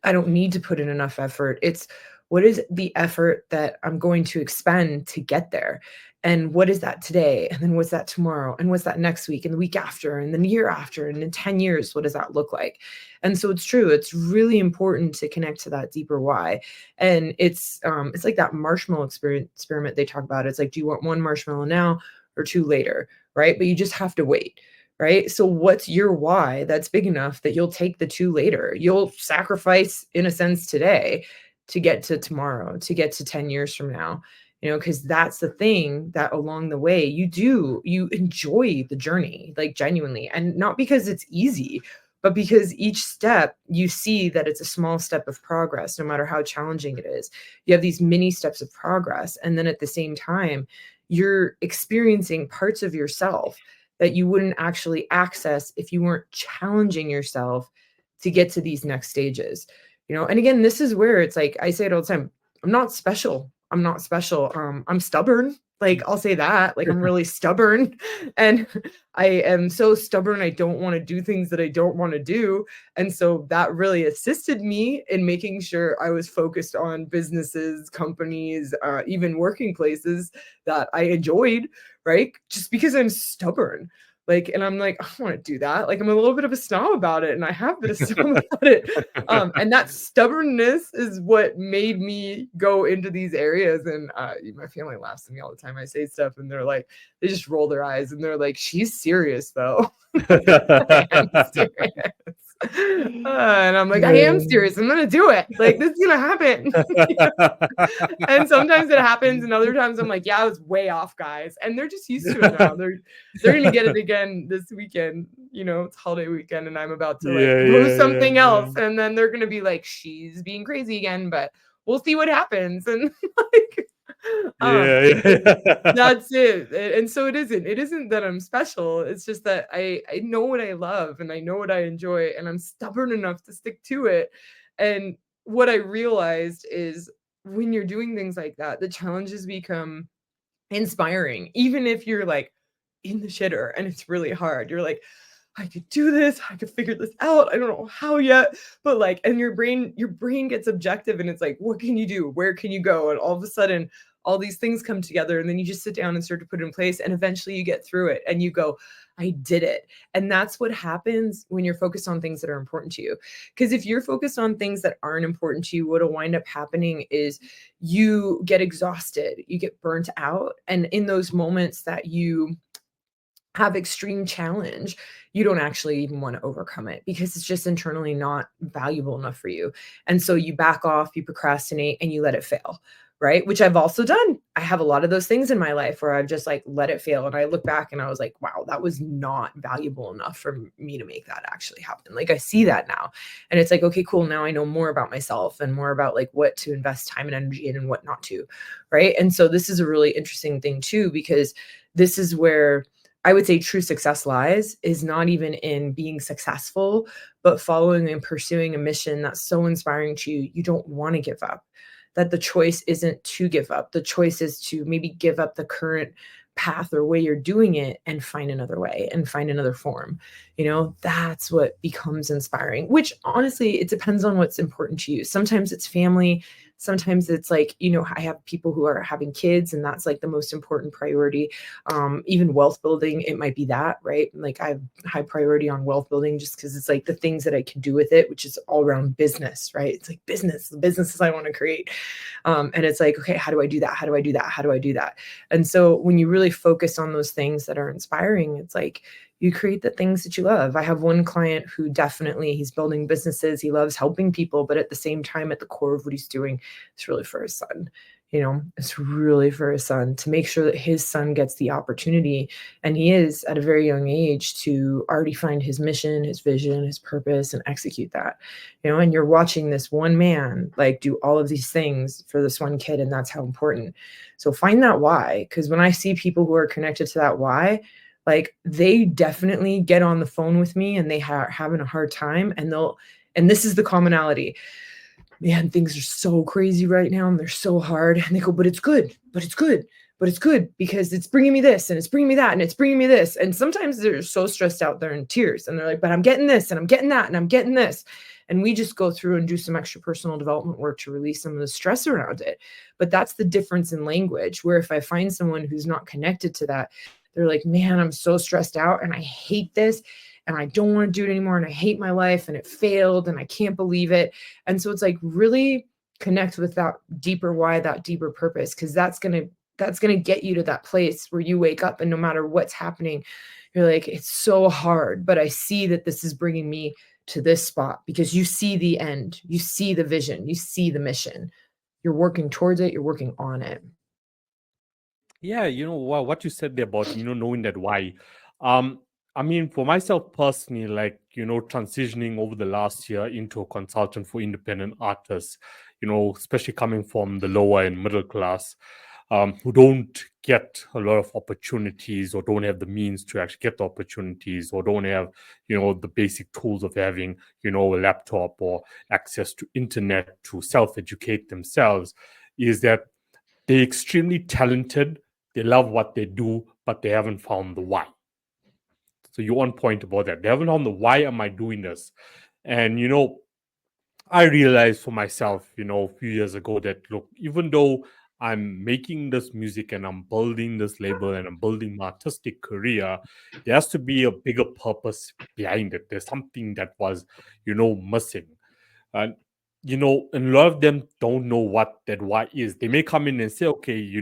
I don't need to put in enough effort. It's what is the effort that I'm going to expend to get there? And what is that today? And then what's that tomorrow? And what's that next week and the week after and then the year after? And in 10 years, what does that look like? And so it's true. It's really important to connect to that deeper why. And it's like that marshmallow experiment they talk about. It's like, do you want one marshmallow now or two later? Right. But you just have to wait. Right. So what's your why that's big enough that you'll take the two later? You'll sacrifice, in a sense, today to get to tomorrow, to get to 10 years from now, because that's the thing that along the way you enjoy the journey, like genuinely, and not because it's easy, but because each step you see that it's a small step of progress, no matter how challenging it is. You have these mini steps of progress. And then at the same time, you're experiencing parts of yourself that you wouldn't actually access if you weren't challenging yourself to get to these next stages. And again, this is where it's like, I say it all the time, I'm not special. I'm not special. I'm stubborn. Like, I'll say that, like, I'm really stubborn, and I am so stubborn. I don't want to do things that I don't want to do. And so that really assisted me in making sure I was focused on businesses, companies, even working places that I enjoyed, right? Just because I'm stubborn. Like, and I'm like, I don't want to do that. Like, I'm a little bit of a snob about it, and I have been a snob about it. And that stubbornness is what made me go into these areas. And my family laughs at me all the time. I say stuff, and they just roll their eyes, and they're like, "She's serious, though." I am serious. And I'm like, I am serious. I'm gonna do it. Like, this is gonna happen. And sometimes it happens, and other times I'm like, yeah, I was way off, guys. And they're just used to it now. They're gonna get it again this weekend. It's holiday weekend, and I'm about to post something else, and then they're gonna be like, she's being crazy again, but we'll see what happens. And like, that's it. And so it isn't that I'm special. It's just that I know what I love and I know what I enjoy, and I'm stubborn enough to stick to it. And what I realized is when you're doing things like that, the challenges become inspiring. Even if you're like in the shitter and it's really hard, you're like, I could do this, I could figure this out. I don't know how yet, but like, and your brain gets objective, and it's like, what can you do? Where can you go? And all of a sudden, all these things come together, and then you just sit down and start to put it in place, and eventually you get through it and you go, I did it. And that's what happens when you're focused on things that are important to you. Because if you're focused on things that aren't important to you, what'll wind up happening is you get exhausted, you get burnt out. And in those moments that you have extreme challenge, you don't actually even want to overcome it because it's just internally not valuable enough for you. And so you back off, you procrastinate, and you let it fail, right? Which I've also done. I have a lot of those things in my life where I've just like let it fail. And I look back and I was like, wow, that was not valuable enough for me to make that actually happen. Like, I see that now. And it's like, okay, cool. Now I know more about myself and more about like what to invest time and energy in and what not to, right? And so this is a really interesting thing too, because this is where I would say true success lies, is not even in being successful, but following and pursuing a mission that's so inspiring to you, you don't want to give up. That the choice isn't to give up. The choice is to maybe give up the current path or way you're doing it and find another way and find another form. That's what becomes inspiring, which honestly, it depends on what's important to you. Sometimes it's family. Sometimes it's like, I have people who are having kids, and that's like the most important priority. Even wealth building, it might be that, right? Like, I have high priority on wealth building just because it's like the things that I can do with it, which is all around business, right? It's like the businesses I want to create. And it's like, okay, how do I do that? How do I do that? How do I do that? And so when you really focus on those things that are inspiring, it's like, you create the things that you love. I have one client who he's building businesses. He loves helping people, but at the same time, at the core of what he's doing, it's really for his son. It's really for his son, to make sure that his son gets the opportunity. And he is at a very young age to already find his mission, his vision, his purpose, and execute that. And you're watching this one man like do all of these things for this one kid. And that's how important. So find that why. Because when I see people who are connected to that why, like, they definitely get on the phone with me and they are having a hard time, and And this is the commonality. Man, things are so crazy right now and they're so hard. And they go, but it's good, but it's good, but it's good because it's bringing me this and it's bringing me that and it's bringing me this. And sometimes they're so stressed out, they're in tears and they're like, but I'm getting this and I'm getting that and I'm getting this. And we just go through and do some extra personal development work to release some of the stress around it. But that's the difference in language, where if I find someone who's not connected to that, they're like, man, I'm so stressed out and I hate this and I don't want to do it anymore. And I hate my life and it failed and I can't believe it. And so it's like really connect with that deeper why, that deeper purpose, because that's going to get you to that place where you wake up and no matter what's happening, you're like, it's so hard, but I see that this is bringing me to this spot, because you see the end, you see the vision, you see the mission, you're working towards it, you're working on it. Yeah, what you said there about, knowing that why. I mean, for myself personally, like, transitioning over the last year into a consultant for independent artists, especially coming from the lower and middle class, who don't get a lot of opportunities or don't have the means to actually get the opportunities or don't have, the basic tools of having, a laptop or access to internet to self-educate themselves, is that they're extremely talented. They love what they do, but they haven't found the why. So you're on point about that. They haven't found the why am I doing this? And, I realized for myself, a few years ago that, look, even though I'm making this music and I'm building this label and I'm building my artistic career, there has to be a bigger purpose behind it. There's something that was, missing. And, and a lot of them don't know what that why is. They may come in and say, okay,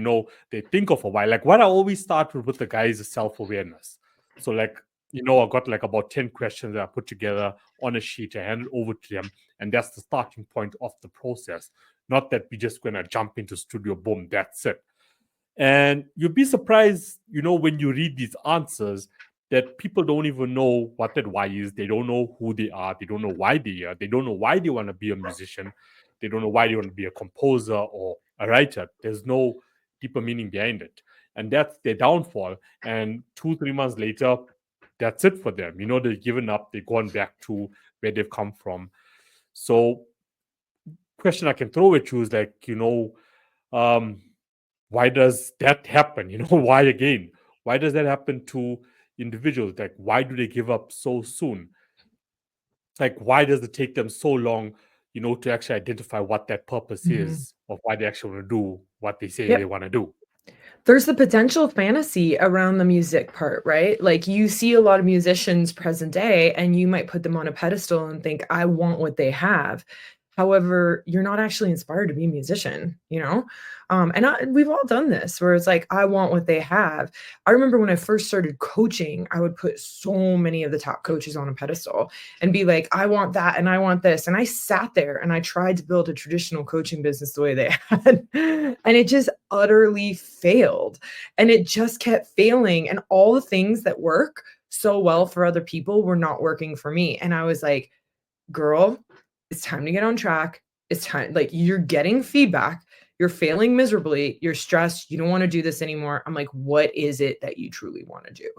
they think of a why. Like what I always start with the guys is self-awareness. So like, I got like about 10 questions that I put together on a sheet, I hand it over to them. And that's the starting point of the process. Not that we're just going to jump into studio, boom, that's it. And you'll be surprised, when you read these answers, that people don't even know what that why is. They don't know who they are. They don't know why they are. They don't know why they want to be a musician. They don't know why they want to be a composer or a writer. There's no deeper meaning behind it. And that's their downfall. And 2-3 months later, that's it for them. They've given up. They've gone back to where they've come from. So, question I can throw at you is like, why does that happen? Why again? Why does that happen to individuals? Like, why do they give up so soon? Like, why does it take them so long, to actually identify what that purpose is, of why they actually want to do what they say they want to do? There's the potential fantasy around the music part, right? Like you see a lot of musicians present day and you might put them on a pedestal and think, I want what they have. However, you're not actually inspired to be a musician, we've all done this where it's like, I want what they have. I remember when I first started coaching, I would put so many of the top coaches on a pedestal and be like, I want that and I want this. And I sat there and I tried to build a traditional coaching business the way they had. And it just utterly failed. And it just kept failing. And all the things that work so well for other people were not working for me. And I was like, girl, it's time to get on track. It's time, like you're getting feedback. You're failing miserably. You're stressed. You don't want to do this anymore. I'm like, what is it that you truly want to do?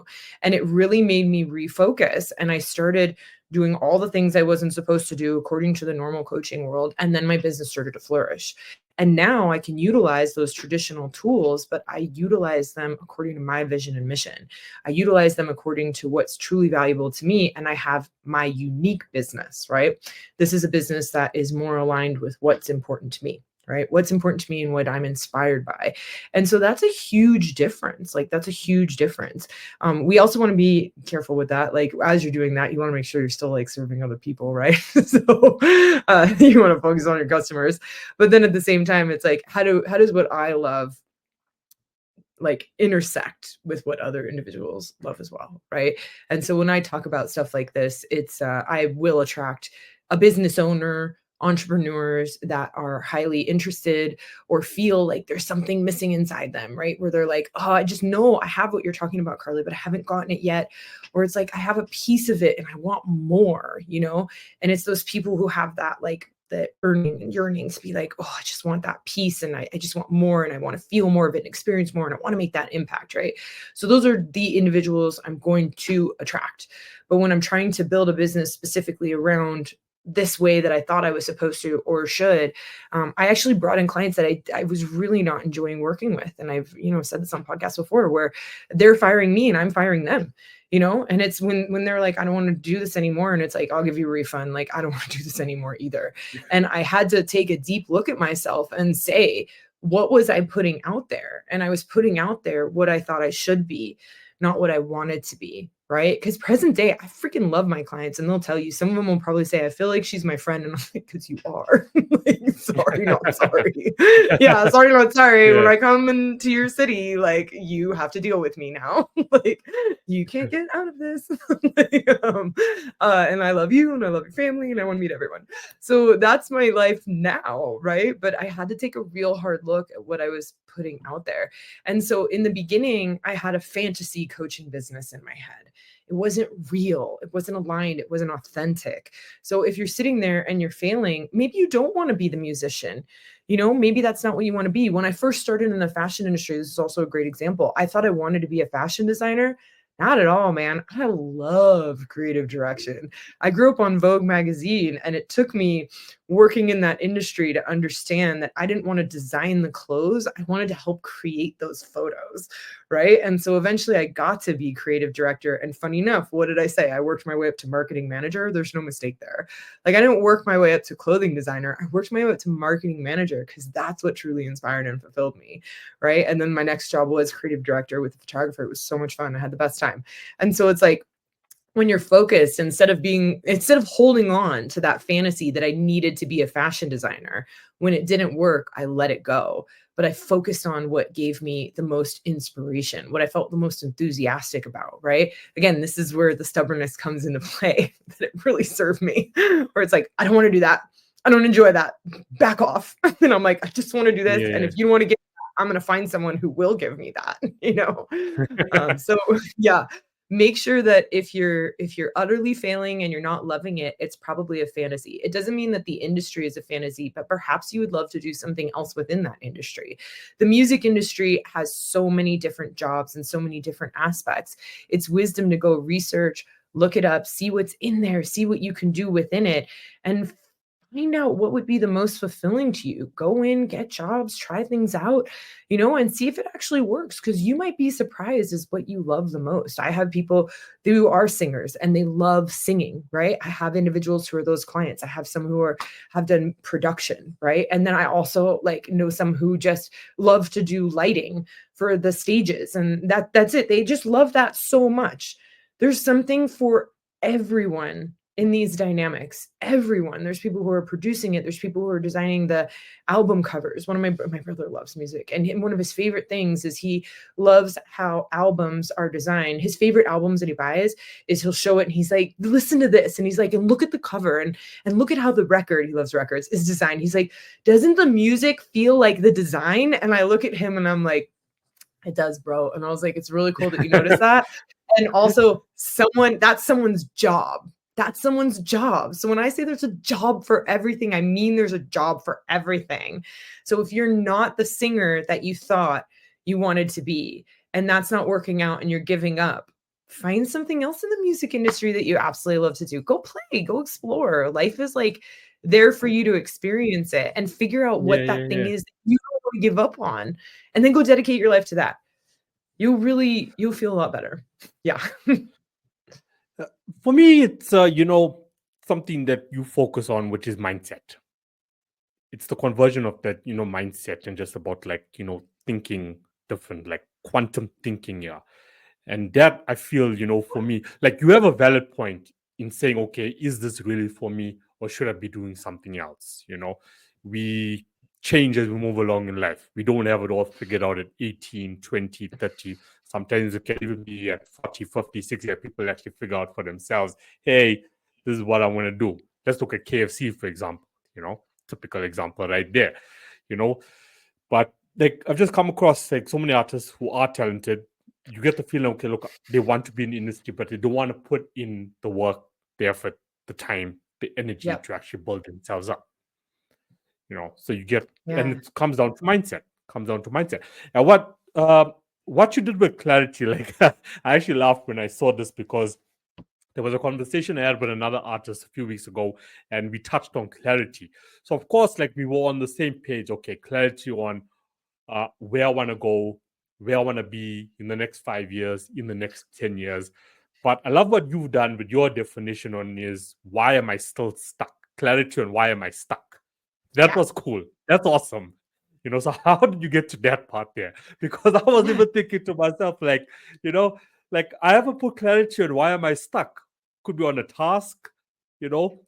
And it really made me refocus. And I started doing all the things I wasn't supposed to do according to the normal coaching world. And then my business started to flourish. And now I can utilize those traditional tools, but I utilize them according to my vision and mission. I utilize them according to what's truly valuable to me. And I have my unique business, right? This is a business that is more aligned with what's important to me, right? What's important to me and what I'm inspired by. And so that's a huge difference. Like that's a huge difference. We also want to be careful with that. Like as you're doing that, you want to make sure you're still like serving other people, right? So you want to focus on your customers, but then at the same time, it's like, how does what I love like intersect with what other individuals love as well, right? And so when I talk about stuff like this, it's I will attract a business owner, entrepreneurs that are highly interested or feel like there's something missing inside them, right? Where they're like, oh, I just know I have what you're talking about, Carly, but I haven't gotten it yet. Or it's like, I have a piece of it and I want more, And it's those people who have that like the earning and yearning to be like, oh, I just want that piece and I just want more and I want to feel more of it and experience more and I want to make that impact, right? So those are the individuals I'm going to attract. But when I'm trying to build a business specifically around this way that I thought I was supposed to or should, I actually brought in clients that I was really not enjoying working with. And I've, said this on podcasts before, where they're firing me and I'm firing them, and it's when they're like, I don't want to do this anymore. And it's like, I'll give you a refund. Like, I don't want to do this anymore either. And I had to take a deep look at myself and say, what was I putting out there? And I was putting out there what I thought I should be, not what I wanted to be. Right? Because present day, I freaking love my clients, and they'll tell you, some of them will probably say, I feel like she's my friend. And I'm like, because you are. Like, sorry, not sorry. Yeah, sorry, not sorry. Yeah. When I come into your city, like, you have to deal with me now. Like, you can't get out of this. And I love you, and I love your family, and I want to meet everyone. So that's my life now, right? But I had to take a real hard look at what I was putting out there. And so in the beginning, I had a fantasy coaching business in my head. It wasn't real. It wasn't aligned. It wasn't authentic. So if you're sitting there and you're failing, maybe you don't want to be the musician. Maybe that's not what you want to be. When I first started in the fashion industry, this is also a great example. I thought I wanted to be a fashion designer. Not at all, man. I love creative direction. I grew up on Vogue magazine, and it took me working in that industry to understand that I didn't want to design the clothes. I wanted to help create those photos, right? And so eventually I got to be creative director. And funny enough, what did I say? I worked my way up to marketing manager. There's no mistake there. Like, I didn't work my way up to clothing designer. I worked my way up to marketing manager, because that's what truly inspired and fulfilled me, right? And then my next job was creative director with a photographer. It was so much fun. I had the best time. And so it's like, when you're focused, instead of holding on to that fantasy that I needed to be a fashion designer, when it didn't work, I let it go. But I focused on what gave me the most inspiration, what I felt the most enthusiastic about, right? Again, this is where the stubbornness comes into play, that it really served me, where it's like, I don't want to do that. I don't enjoy that. Back off. And I'm like, I just want to do this. Yeah. And if you want to get that, I'm going to find someone who will give me that, So yeah. Make sure that if you're utterly failing and you're not loving it, it's probably a fantasy. It doesn't mean that the industry is a fantasy, but perhaps you would love to do something else within that industry. The music industry has so many different jobs and so many different aspects. It's wisdom to go research, look it up, see what's in there, see what you can do within it, and find out what would be the most fulfilling to you. Go in, get jobs, try things out, and see if it actually works, because you might be surprised as what you love the most. I have people who are singers and they love singing, right? I have individuals who are those clients. I have some who have done production, right? And then I also know some who just love to do lighting for the stages, and that's it. They just love that so much. There's something for everyone in these dynamics. Everyone. There's people who are producing it. There's people who are designing the album covers. One of my brother loves music, and one of his favorite things is he loves how albums are designed. His favorite albums that he buys is he'll show it and he's like, listen to this. And he's like, and look at the cover and look at how the record, he loves records, is designed. He's like, doesn't the music feel like the design? And I look at him and I'm like, it does, bro. And I was like, it's really cool that you notice that. And also that's someone's job. That's someone's job. So when I say there's a job for everything, I mean there's a job for everything. So if you're not the singer that you thought you wanted to be, and that's not working out and you're giving up, find something else in the music industry that you absolutely love to do. Go play, go explore. Life is there for you to experience it and figure out what that thing is that you don't want to give up on, and then go dedicate your life to that. You'll feel a lot better. Yeah. For me, it's something that you focus on, which is mindset. It's the conversion of that mindset, and just about thinking different, like quantum thinking. Yeah. And that, I feel, for me, you have a valid point in saying, okay, is this really for me, or should I be doing something else? We change as we move along in life. We don't have it all figured out at 18, 20, 30. Sometimes it can even be at 40, 50, 60 that people actually figure out for themselves, hey, this is what I want to do. Let's look at KFC, for example, typical example right there, But I've just come across so many artists who are talented. You get the feeling, okay, look, they want to be in the industry, but they don't want to put in the work, the effort, the time, the energy to actually build themselves up. So you get, and it comes down to mindset. And what you did with Clarity, I actually laughed when I saw this, because there was a conversation I had with another artist a few weeks ago, and we touched on clarity. So of course, like we were on the same page. Okay, clarity on where I want to go, where I want to be in the next 5 years, in the next 10 years. But I love what you've done with your definition on is why am I still stuck? Clarity on why am I stuck? That Yeah. was cool. That's awesome. So how did you get to that part there? Because I was even thinking to myself, like, like I haven't put clarity on why am I stuck? Could be on a task,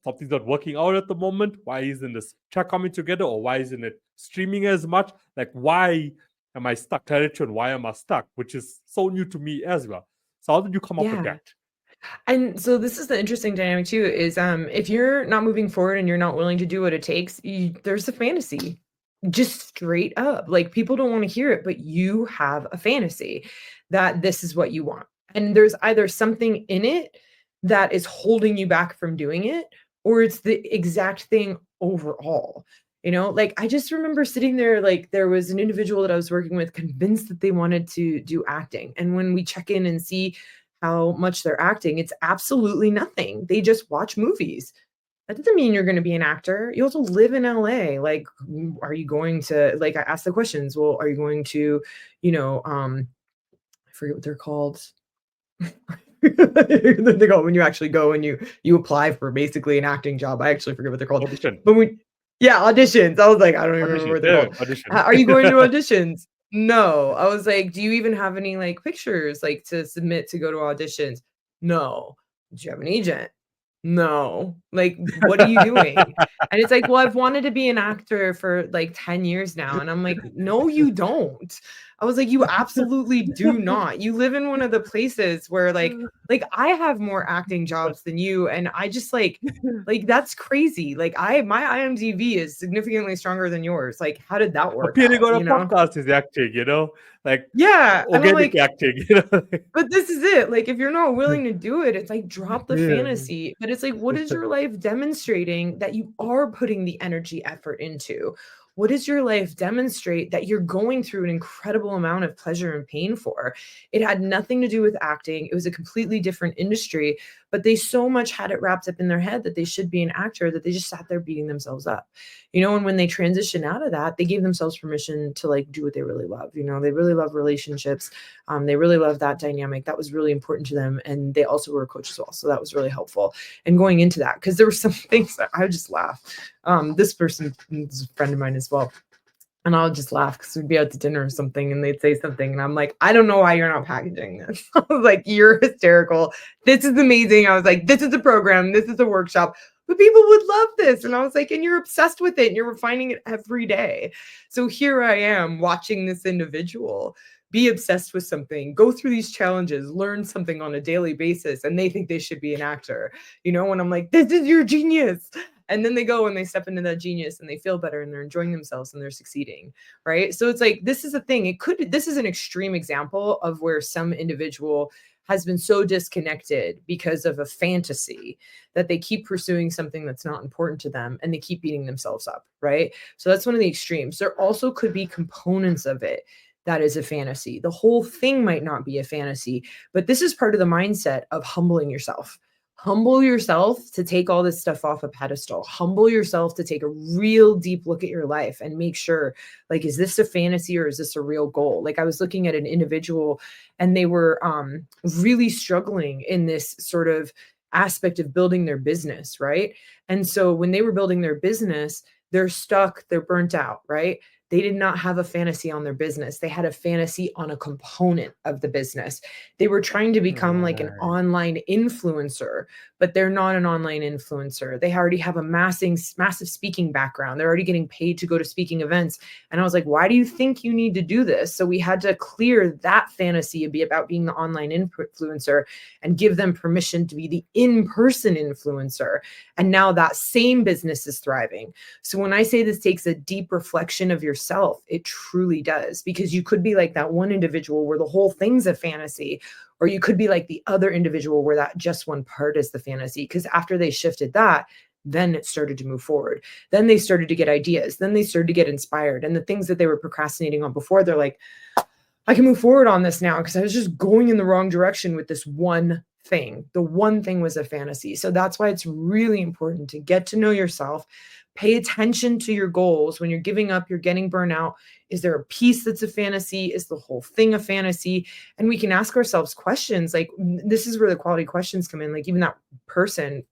something's not working out at the moment. Why isn't this track coming together? Or why isn't it streaming as much? Like, why am I stuck? Clarity on why am I stuck? Which is so new to me as well. So how did you come up with Yeah. that? And so this is the interesting dynamic too, is if you're not moving forward and you're not willing to do what it takes, there's a fantasy. Just straight up. Like people don't want to hear it, but you have a fantasy that this is what you want. And there's either something in it that is holding you back from doing it, or it's the exact thing overall. Like I just remember sitting there, like there was an individual that I was working with convinced that they wanted to do acting. And when we check in and see how much they're acting, it's absolutely nothing. They just watch movies. That doesn't mean you're going to be an actor. You also live in LA. Like, are you going to, like, I asked the questions, well, are you going to, I forget what they're called. They go when you actually go and you apply for basically an acting job. I actually forget what they're called. Audition. But auditions. I was like, I don't even remember what they're called. Audition. Are you going to auditions? No. I was like, do you even have any like pictures like to submit to go to auditions? No. Do you have an agent? No. Like, what are you doing? And it's like, well, I've wanted to be an actor for like 10 years now. And I'm like, no, you don't. I was like, you absolutely do not. You live in one of the places where like I have more acting jobs than you. And I just like that's crazy. Like my IMDb is significantly stronger than yours. Like, how did that work Appearing out? on a podcast is acting, like Yeah. And I'm organic like, acting, but this is it. Like, if you're not willing to do it, it's like drop the Yeah. fantasy. But it's like, what is your life demonstrating that you are putting the energy effort into? What does your life demonstrate that you're going through an incredible amount of pleasure and pain for? It had nothing to do with acting. It was a completely different industry, but they so much had it wrapped up in their head that they should be an actor that they just sat there beating themselves up. And when they transitioned out of that, they gave themselves permission to like do what they really love. They really love relationships. They really love that dynamic. That was really important to them. And they also were a coach as well. So that was really helpful. And going into that, because there were some things that I would just laugh. This person is a friend of mine as well. And I'll just laugh because we'd be out to dinner or something and they'd say something. And I'm like, I don't know why you're not packaging this. I was like, you're hysterical. This is amazing. I was like, this is a program. This is a workshop. But people would love this. And I was like, and you're obsessed with it. And you're refining it every day. So here I am watching this individual be obsessed with something, go through these challenges, learn something on a daily basis. And they think they should be an actor, when I'm like, this is your genius. And then they go and they step into that genius and they feel better and they're enjoying themselves and they're succeeding. Right. So it's like, this is a thing. This is an extreme example of where some individual has been so disconnected because of a fantasy that they keep pursuing something that's not important to them and they keep beating themselves up. Right. So that's one of the extremes. There also could be components of it that is a fantasy. The whole thing might not be a fantasy, but this is part of the mindset of humbling yourself. Humble yourself to take all this stuff off a pedestal. Humble yourself to take a real deep look at your life and make sure, like, is this a fantasy or is this a real goal? Like I was looking at an individual and they were really struggling in this sort of aspect of building their business, right? And so when they were building their business, they're stuck, they're burnt out, right? They did not have a fantasy on their business. They had a fantasy on a component of the business. They were trying to become like an online influencer, but they're not an online influencer. They already have a massive speaking background. They're already getting paid to go to speaking events. And I was like, why do you think you need to do this? So we had to clear that fantasy and be about being the online influencer and give them permission to be the in-person influencer. And now that same business is thriving. So when I say this takes a deep reflection of yourself, it truly does, because you could be like that one individual where the whole thing's a fantasy, or you could be like the other individual where that just one part is the fantasy. Because after they shifted that, then it started to move forward. Then they started to get ideas. Then they started to get inspired. And the things that they were procrastinating on before, they're like, I can move forward on this now because I was just going in the wrong direction with this one thing. The one thing was a fantasy. So that's why it's really important to get to know yourself, pay attention to your goals. When you're giving up, you're getting burnout. Is there a piece that's a fantasy? Is the whole thing a fantasy? And we can ask ourselves questions like, this is where the quality questions come in. Like even that person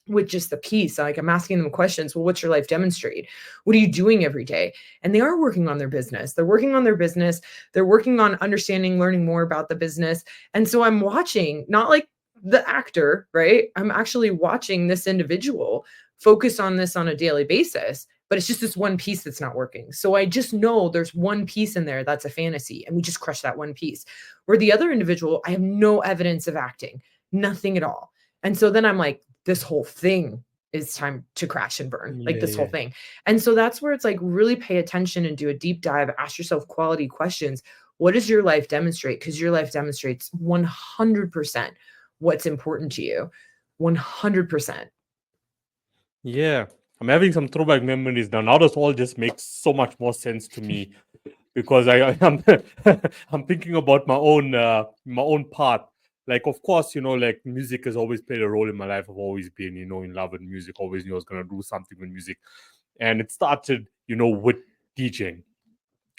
with just the piece, like I'm asking them questions. Well, what's your life demonstrate? What are you doing every day? And they are working on their business. They're working on their business. They're working on understanding, learning more about the business. And so I'm watching, not like the actor, right? I'm actually watching this individual focus on this on a daily basis, but it's just this one piece that's not working. So I just know there's one piece in there that's a fantasy, and we just crush that one piece. Where the other individual, I have no evidence of acting, nothing at all. And so then I'm like, this whole thing is time to crash and burn, like Yeah, this whole yeah. thing. And so that's where it's like really pay attention and do a deep dive, ask yourself quality questions. What does your life demonstrate? Because your life demonstrates 100% what's important to you. 100%. Yeah. I'm having some throwback memories now. Now this all just makes so much more sense to me because I'm I'm thinking about my own path. Like of course, like music has always played a role in my life. I've always been, in love with music, always knew I was gonna do something with music. And it started, with DJing.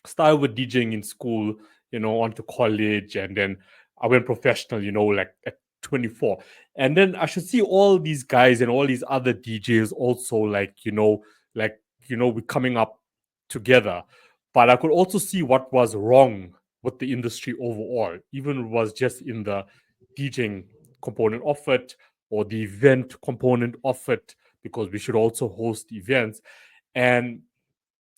Started with DJing in school, on to college, and then I went professional, like at 24. And then I should see all these guys and all these other DJs also we're coming up together. But I could also see what was wrong with the industry overall, even if it was just in the DJing component of it or the event component of it, because we should also host events. And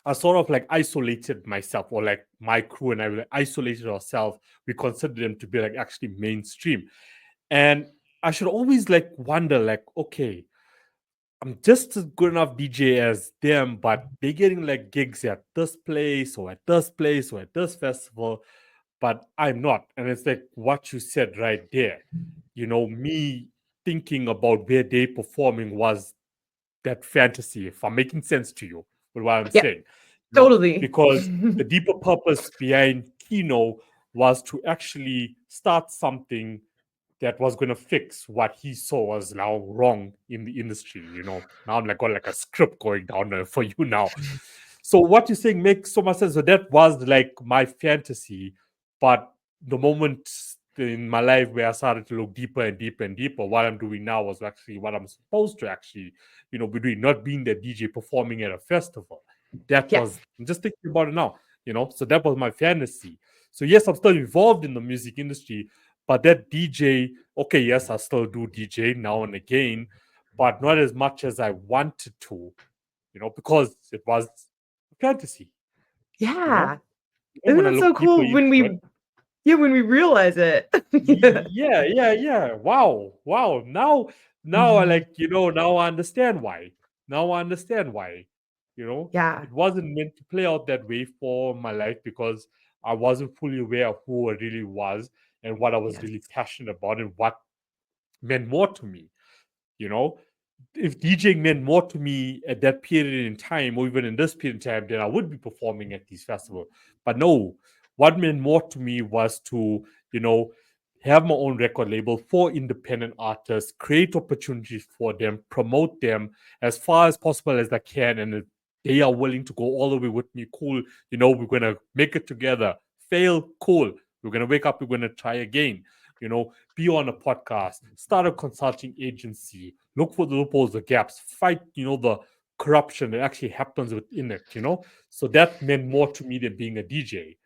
I sort of like isolated myself, or like my crew and I were like isolated ourselves. We considered them to be like actually mainstream. And I should always like wonder, like, okay, I'm just as good enough DJ as them, but they're getting like gigs at this place or at this place or at this festival, but I'm not. And it's like what you said right there. Me thinking about where they performing was that fantasy, if I'm making sense to you with what I'm Yeah, saying, totally. because the deeper purpose behind Kino was to actually start something that was going to fix what he saw was now wrong in the industry. Now I'm like got like a script going down there for you now. So what you're saying makes so much sense. So that was like my fantasy, but the moment in my life where I started to look deeper and deeper and deeper, what I'm doing now was actually what I'm supposed to actually, be doing, not being the DJ performing at a festival. That Yeah. was, I'm just thinking about it now, so that was my fantasy. So yes, I'm still involved in the music industry, but that DJ, okay, yes, I still do DJ now and again, but not as much as I wanted to, because it was fantasy, you know. Yeah. When Isn't I it so look deeper cool into when it, we realize it? yeah, yeah, yeah. Wow, wow. Now I like, now I understand why. Now I understand why. Yeah. It wasn't meant to play out that way for my life because I wasn't fully aware of who I really was and what I was Yes. really passionate about and what meant more to me. You know, if DJing meant more to me at that period in time, or even in this period in time, then I would be performing at these festivals. But no, what meant more to me was to, you know, have my own record label for independent artists, create opportunities for them, promote them as far as possible as I can. And if they are willing to go all the way with me, cool. We're going to make it together. Fail, cool. We're going to wake up, we're going to try again. Be on a podcast, start a consulting agency, look for the loopholes, the gaps, fight, the corruption that actually happens within it. So that meant more to me than being a DJ.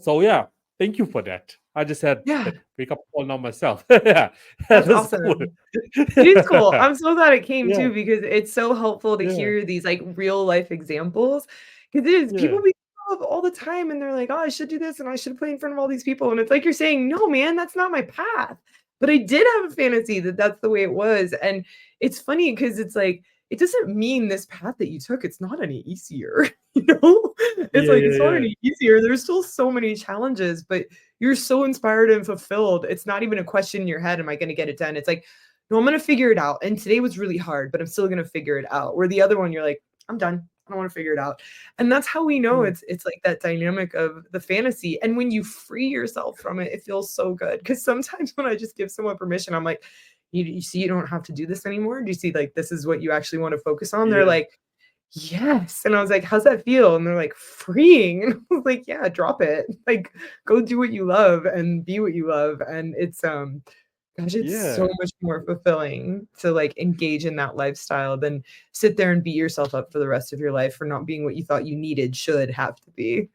So yeah, thank you for that. I just had Yeah. that wake up call now myself. Yeah, That's that's cool. awesome. It is cool. I'm so glad it came Yeah, too, because it's so helpful to yeah, hear these like real life examples. Because it is, yeah, people be up all the time and they're like, oh, I should do this and I should play in front of all these people. And it's like you're saying, no, man, that's not my path. But I did have a fantasy that that's the way it was. And it's funny because it's like, it doesn't mean this path that you took, it's not any easier. It's yeah, like, it's yeah, not yeah. any easier. There's still so many challenges, but you're so inspired and fulfilled. It's not even a question in your head, am I going to get it done? It's like, no, I'm going to figure it out. And today was really hard, but I'm still going to figure it out. Where the other one, you're like, I'm done. I don't want to figure it out. And that's how we know it's like that dynamic of the fantasy. And when you free yourself from it, it feels so good. Because sometimes when I just give someone permission, I'm like, you see, you don't have to do this anymore. Do you see, like, this is what you actually want to focus on? They're Yeah. like, yes. And I was like, how's that feel? And they're like, freeing. And I was like, yeah, drop it. Like, go do what you love and be what you love. And it's gosh, it's so Yeah. much more fulfilling to like engage in that lifestyle than sit there and beat yourself up for the rest of your life for not being what you thought you needed, should have to be.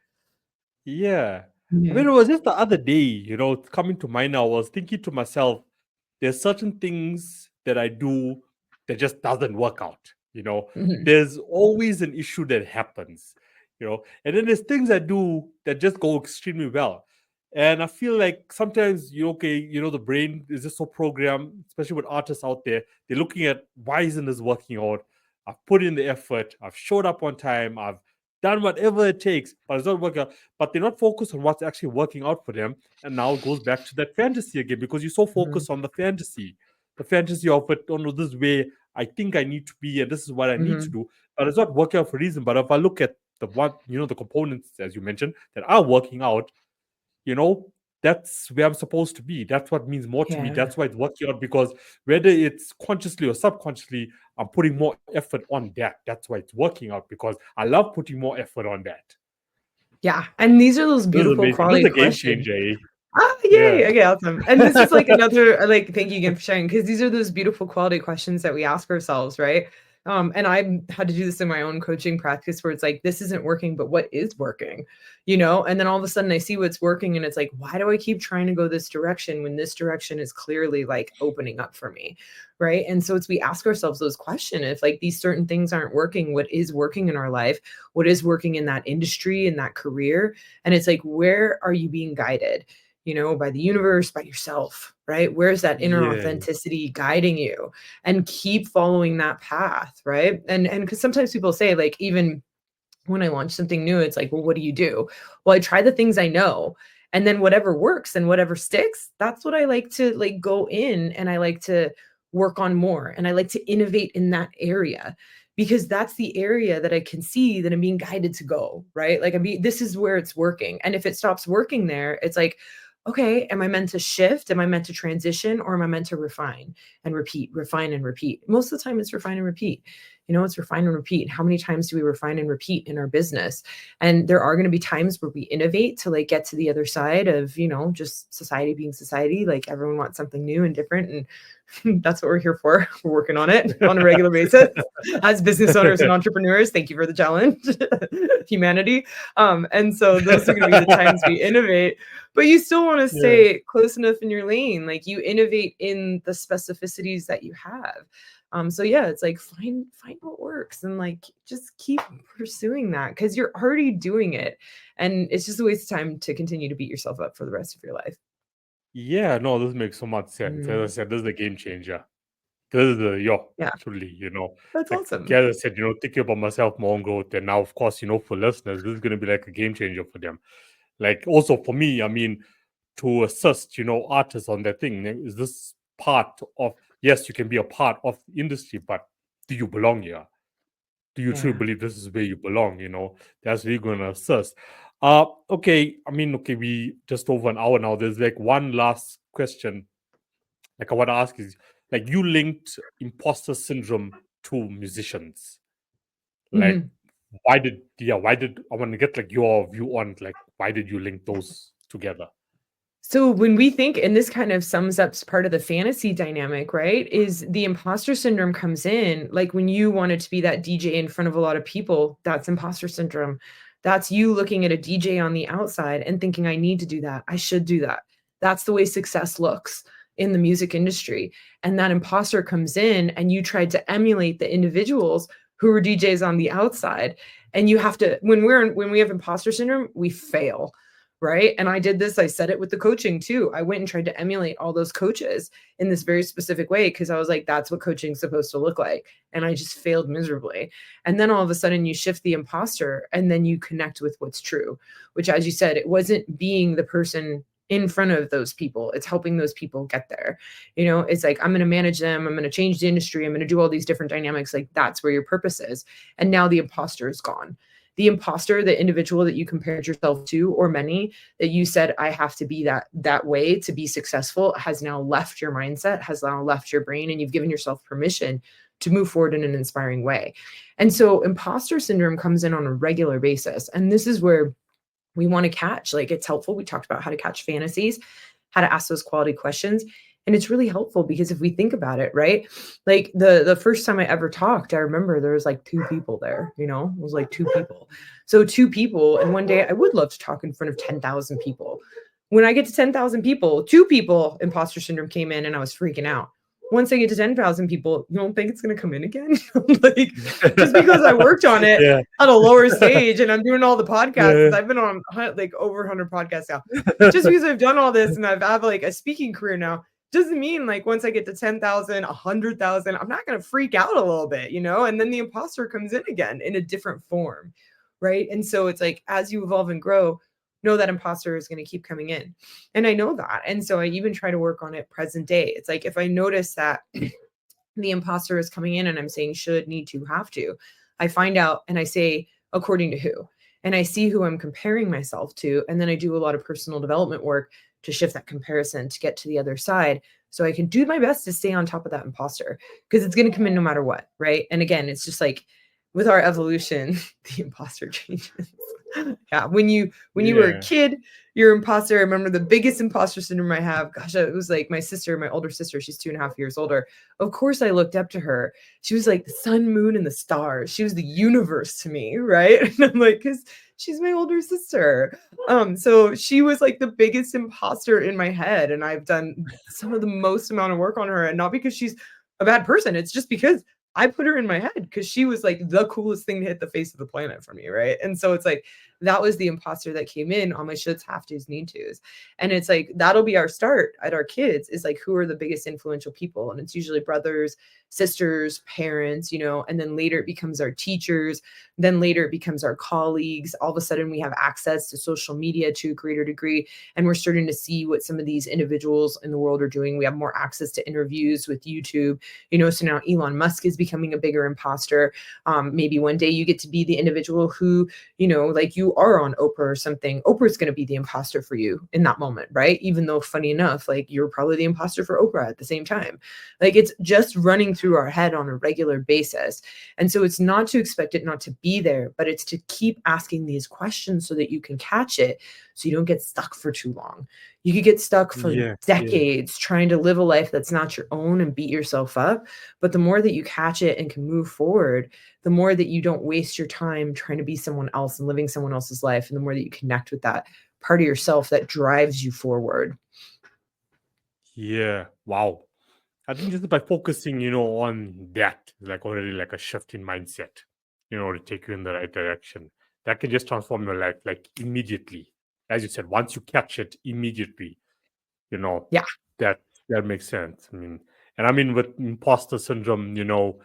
Yeah. I Yeah. mean, it was just the other day, it's coming to mind now. I was thinking to myself, there's certain things that I do that just doesn't work out. Mhm. There's always an issue that happens, and then there's things I do that just go extremely well. And I feel like sometimes the brain is just so programmed, especially with artists out there. They're looking at, why isn't this working out? I've put in the effort, I've showed up on time, I've done whatever it takes, but it's not working out. But they're not focused on what's actually working out for them. And now it goes back to that fantasy again, because you're so Mhm. focused on the fantasy of it. Oh no, this is where I think I need to be, and this is what I need to Mhm. do. But it's not working out for a reason. But if I look at the components, as you mentioned, that are working out, you know, that's where I'm supposed to be. That's what means more to me. Yeah. That's why it's working out, because whether it's consciously or subconsciously, I'm putting more effort on that. That's why it's working out, because I love putting more effort on that. Yeah. And these are those This is beautiful amazing. This is quality a game questions. changer, eh? Ah, Yeah. yay. Okay, awesome. And this is like another like, thank you again for sharing, because these are those beautiful quality questions that we ask ourselves, right? And I had to do this in my own coaching practice where it's like, this isn't working, but what is working? And then all of a sudden I see what's working and it's like, why do I keep trying to go this direction when this direction is clearly like opening up for me? Right. And so we ask ourselves those questions. If like these certain things aren't working, what is working in our life? What is working in that industry, in that career? And it's like, where are you being guided? By the universe, by yourself, right? Where's that inner Yeah. authenticity guiding you? And keep following that path, right? And because sometimes people say, like, even when I launch something new, it's like, well, what do you do? Well, I try the things I know. And then whatever works and whatever sticks, that's what I like to like go in and I like to work on more. And I like to innovate in that area because that's the area that I can see that I'm being guided to go, right? Like this is where it's working. And if it stops working there, it's like, okay, am I meant to shift? Am I meant to transition, or am I meant to refine and repeat, refine and repeat? Most of the time it's refine and repeat. It's refine and repeat. How many times do we refine and repeat in our business? And there are going to be times where we innovate to like get to the other side of, just society being society. Like everyone wants something new and different. And that's what we're here for. We're working on it on a regular basis as business owners and entrepreneurs. Thank you for the challenge, humanity. And so those are going to be the times we innovate, but you still want to Yeah. stay close enough in your lane. Like you innovate in the specificities that you have. So yeah, it's like find what works and like just keep pursuing that because you're already doing it. And it's just a waste of time to continue to beat yourself up for the rest of your life. Yeah, no, this makes so much sense. As I Mm, said, this is the game changer. This is yeah, truly, that's like awesome. as I said, thinking about myself, my own growth, and now, of course, for listeners, this is going to be like a game changer for them. Like also for me, I mean, to assist, artists on their thing. Is this part of, yes, you can be a part of the industry, but do you belong here? Do you truly Yeah. believe this is where you belong? That's really going to assist. Okay. I mean, okay, we just over an hour now. There's like one last question. Like I want to ask is, like, you linked imposter syndrome to musicians. Like, Mhm. why did I want to get like your view on like why did you link those together? So when we think, and this kind of sums up part of the fantasy dynamic, right? Is the imposter syndrome comes in like when you wanted to be that DJ in front of a lot of people, that's imposter syndrome. That's you looking at a DJ on the outside and thinking, I need to do that. I should do that. That's the way success looks in the music industry. And that imposter comes in and you tried to emulate the individuals who were DJs on the outside. And you have to, when we have imposter syndrome, we fail, right? And I did this, I said it with the coaching too. I went and tried to emulate all those coaches in this very specific way because I was like, that's what coaching is supposed to look like. And I just failed miserably. And then all of a sudden you shift the imposter and then you connect with what's true, which, as you said, it wasn't being the person in front of those people. It's helping those people get there. You know, it's like, I'm going to manage them. I'm going to change the industry. I'm going to do all these different dynamics. Like, that's where your purpose is. And now the imposter is gone. The imposter, the individual that you compared yourself to, or many that you said, I have to be that way to be successful, has now left your mindset, has now left your brain, and you've given yourself permission to move forward in an inspiring way. And so imposter syndrome comes in on a regular basis. And this is where we want to catch, like, it's helpful. We talked about how to catch fantasies, how to ask those quality questions. And it's really helpful because if we think about it, right? Like the first time I ever talked, I remember there was like 2 people there, you know, it was like 2 people. So 2 people. And one day I would love to talk in front of 10,000 people. When I get to 10,000 people, 2 people, imposter syndrome came in and I was freaking out. Once I get to 10,000 people, you don't think it's going to come in again? Like, just because I worked on it Yeah. at a lower stage and I'm doing all the podcasts. Yeah. I've been on like over 100 podcasts now. Just because I've done all this and I've had like a speaking career now, doesn't mean like once I get to 10,000, 100,000, I'm not going to freak out a little bit, you know? And then the imposter comes in again in a different form, right? And so it's like, as you evolve and grow, know that imposter is going to keep coming in. And I know that. And so I even try to work on it present day. It's like, if I notice that the imposter is coming in and I'm saying should, need to, have to, I find out and I say, according to who? And I see who I'm comparing myself to. And then I do a lot of personal development work to shift that comparison to get to the other side. So I can do my best to stay on top of that imposter, because it's going to come in no matter what. Right. And again, it's just like with our evolution, the imposter changes. Yeah. When you were a kid, your imposter, I remember the biggest imposter syndrome I have. Gosh, it was like my sister, my older sister, she's 2.5 years older. Of course, I looked up to her. She was like the sun, moon, and the stars. She was the universe to me, right? And I'm like, because she's my older sister. So she was like the biggest imposter in my head. And I've done some of the most amount of work on her. And not because she's a bad person. It's just because I put her in my head, because she was like the coolest thing to hit the face of the planet for me, right? And so it's like, that was the imposter that came in on my shoulds, have tos, need tos. And it's like, that'll be our start at our kids, is like, who are the biggest influential people? And it's usually brothers, sisters, parents, you know, and then later it becomes our teachers. Then later it becomes our colleagues. All of a sudden we have access to social media to a greater degree. And we're starting to see what some of these individuals in the world are doing. We have more access to interviews with YouTube, you know, so now Elon Musk is becoming a bigger imposter. Maybe one day you get to be the individual who, you know, like you are on Oprah or something. Oprah's going to be the imposter for you in that moment, right? Even though, funny enough, like you're probably the imposter for Oprah at the same time. Like, it's just running through our head on a regular basis. And so it's not to expect it not to be there, but it's to keep asking these questions so that you can catch it, so you don't get stuck for too long. You could get stuck for decades trying to live a life that's not your own and beat yourself up. But the more that you catch it and can move forward, the more that you don't waste your time trying to be someone else and living someone else's life, and the more that you connect with that part of yourself that drives you forward. Yeah. Wow. I think just by focusing, you know, on that, like already like a shift in mindset, you know, to take you in the right direction. That can just transform your life like immediately. As you said, once you catch it immediately, you know, Yeah. that makes sense. I mean, with imposter syndrome, you know,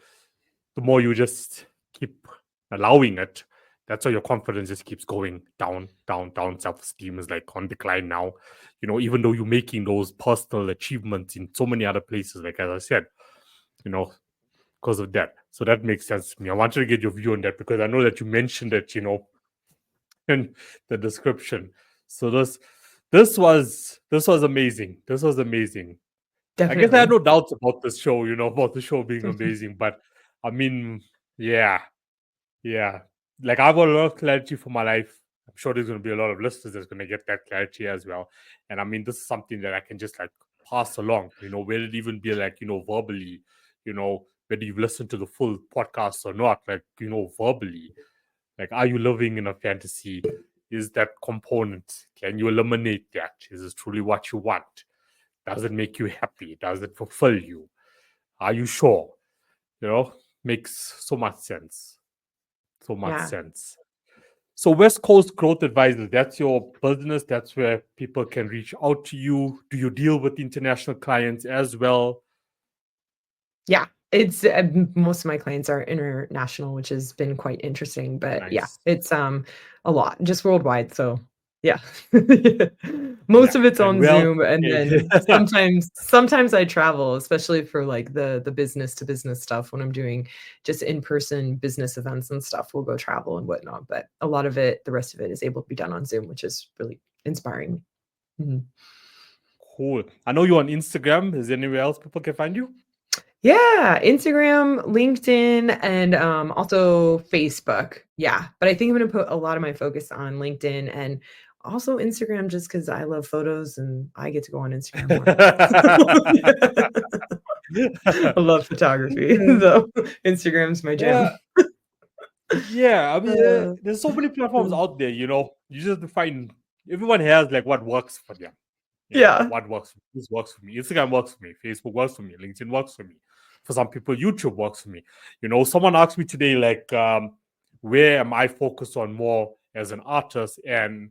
the more you just keep allowing it, that's why your confidence just keeps going down, down, down. Self-esteem is like on decline now. You know, even though you're making those personal achievements in so many other places, like as I said, you know, because of that. So that makes sense to me. I wanted to get your view on that because I know that you mentioned it, you know, in the description. So this was amazing. This was amazing. Definitely. I guess I had no doubts about this show, you know, about the show being amazing. But I mean, yeah. Like, I want a lot of clarity for my life. I'm sure there's going to be a lot of listeners that's going to get that clarity as well. And I mean, this is something that I can just like pass along, you know, whether it even be like, you know, verbally, you know, whether you've listened to the full podcast or not, like, you know, verbally. Like, are you living in a fantasy? Is that component? Can you eliminate that? Is this truly what you want? Does it make you happy? Does it fulfill you? Are you sure? You know, makes so much sense. So much sense. So West Coast Growth Advisor, that's your business. That's where people can reach out to you. Do you deal with international clients as well? Yeah, it's most of my clients are international, which has been quite interesting. But yeah, Nice. it's a lot, just worldwide. So Yeah. Most Yeah. of it's And on well, Zoom, and then sometimes I travel, especially for like the business to business stuff when I'm doing just in-person business events and stuff. We'll go travel and whatnot, but a lot of it, the rest of it is able to be done on Zoom, which is really inspiring. Mhm. cool. I know you're on Instagram. Is there anywhere else people can find you? Yeah, Instagram, LinkedIn, and also Facebook. Yeah, but I think I'm gonna put a lot of my focus on LinkedIn and also Instagram just because I love photos and I get to go on Instagram more. I love photography, so Instagram's my Yeah, jam. yeah. I mean, Uh, there's so many platforms mm, out there. You just have to find. Everyone has like what works for them. yeah. What works for me. This works for me. Instagram works for me. Facebook works for me. LinkedIn works for me. For some people, YouTube works for me. Someone asked me today, like, where am I focused on more as an artist? And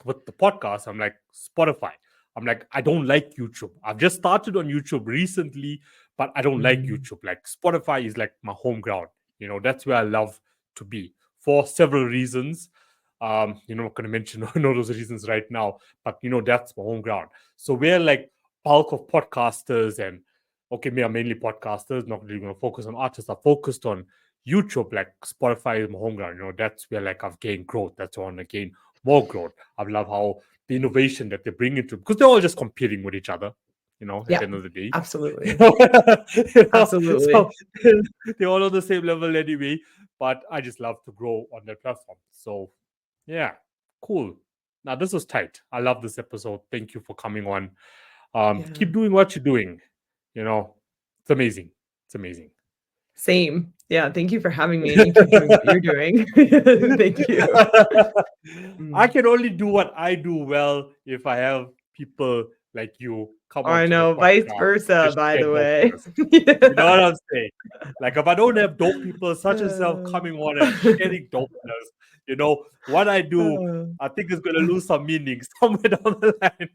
with the podcast, I'm like, Spotify. I'm like, I don't like YouTube. I've just started on YouTube recently, but I don't like Mhm. YouTube. Like, Spotify is like my home ground. That's where I love to be for several reasons. I'm not going to mention all those reasons right now, but that's my home ground. So we're like bulk of podcasters, and okay, me are mainly podcasters, not really going to focus on artists. I'm focused on YouTube. Like, Spotify is my home ground. That's where like I've gained growth. That's where I want to gain more growth. I love how the innovation that they bring into, because they're all just competing with each other, at Yeah, the end of the day. You absolutely. know, so Absolutely. they're all on the same level anyway. But I just love to grow on that platform. So yeah, cool. Now this was tight. I love this episode. Thank you for coming on. Yeah. Keep doing what you're doing. It's amazing. It's amazing. Same. Yeah, thank you for having me, and you keep doing what you're doing. Thank you. I Mm. can only do what I do well if I have people like you come I onto the know, vice podcast versa, to by share the way. dopeness. You know Yeah. what I'm saying? Like, if I don't have dope people such as yourself Uh, coming on and sharing dopeness, what I do, uh, I think is going to lose some meaning somewhere down the line.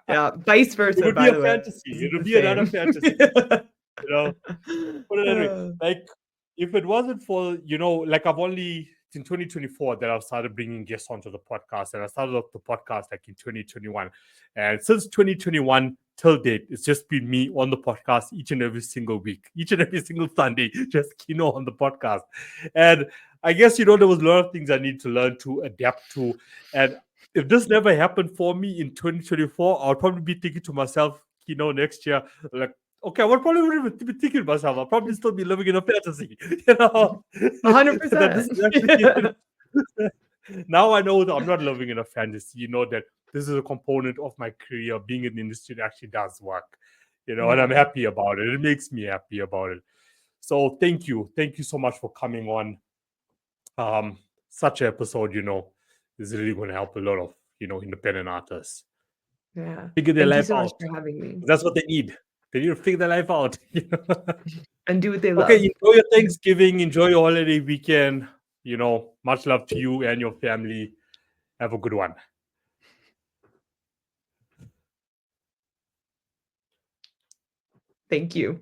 yeah, vice It versa, would be by a the way. fantasy. This It is would the be another same. fantasy. You know, Put it that way. Uh, Like, if it wasn't for, like, I've only in 2024 that I've started bringing guests onto the podcast, and I started off the podcast like in 2021. And since 2021 till date, it's just been me on the podcast each and every single week, each and every single Sunday, just on the podcast. And I guess, there was a lot of things I need to learn to adapt to. And if this never happened for me in 2024, I would probably be thinking to myself, next year, like, okay, I would probably wouldn't even be thinking myself. I'll probably still be living in a fantasy, that this 100%. is actually. Now I know that I'm not living in a fantasy. That this is a component of my career. Being in the industry that actually does work, and I'm Yeah. happy about it. It makes me happy about it. So thank you so much for coming on. Um, Such an episode, is really going to help a lot of independent artists Yeah. figure their Thank you life so much out. for having me That's what they need. They need to figure their life out. and do what they Okay, love. enjoy your Thanksgiving, enjoy your holiday weekend. Much love to you and your family. Have a good one. Thank you.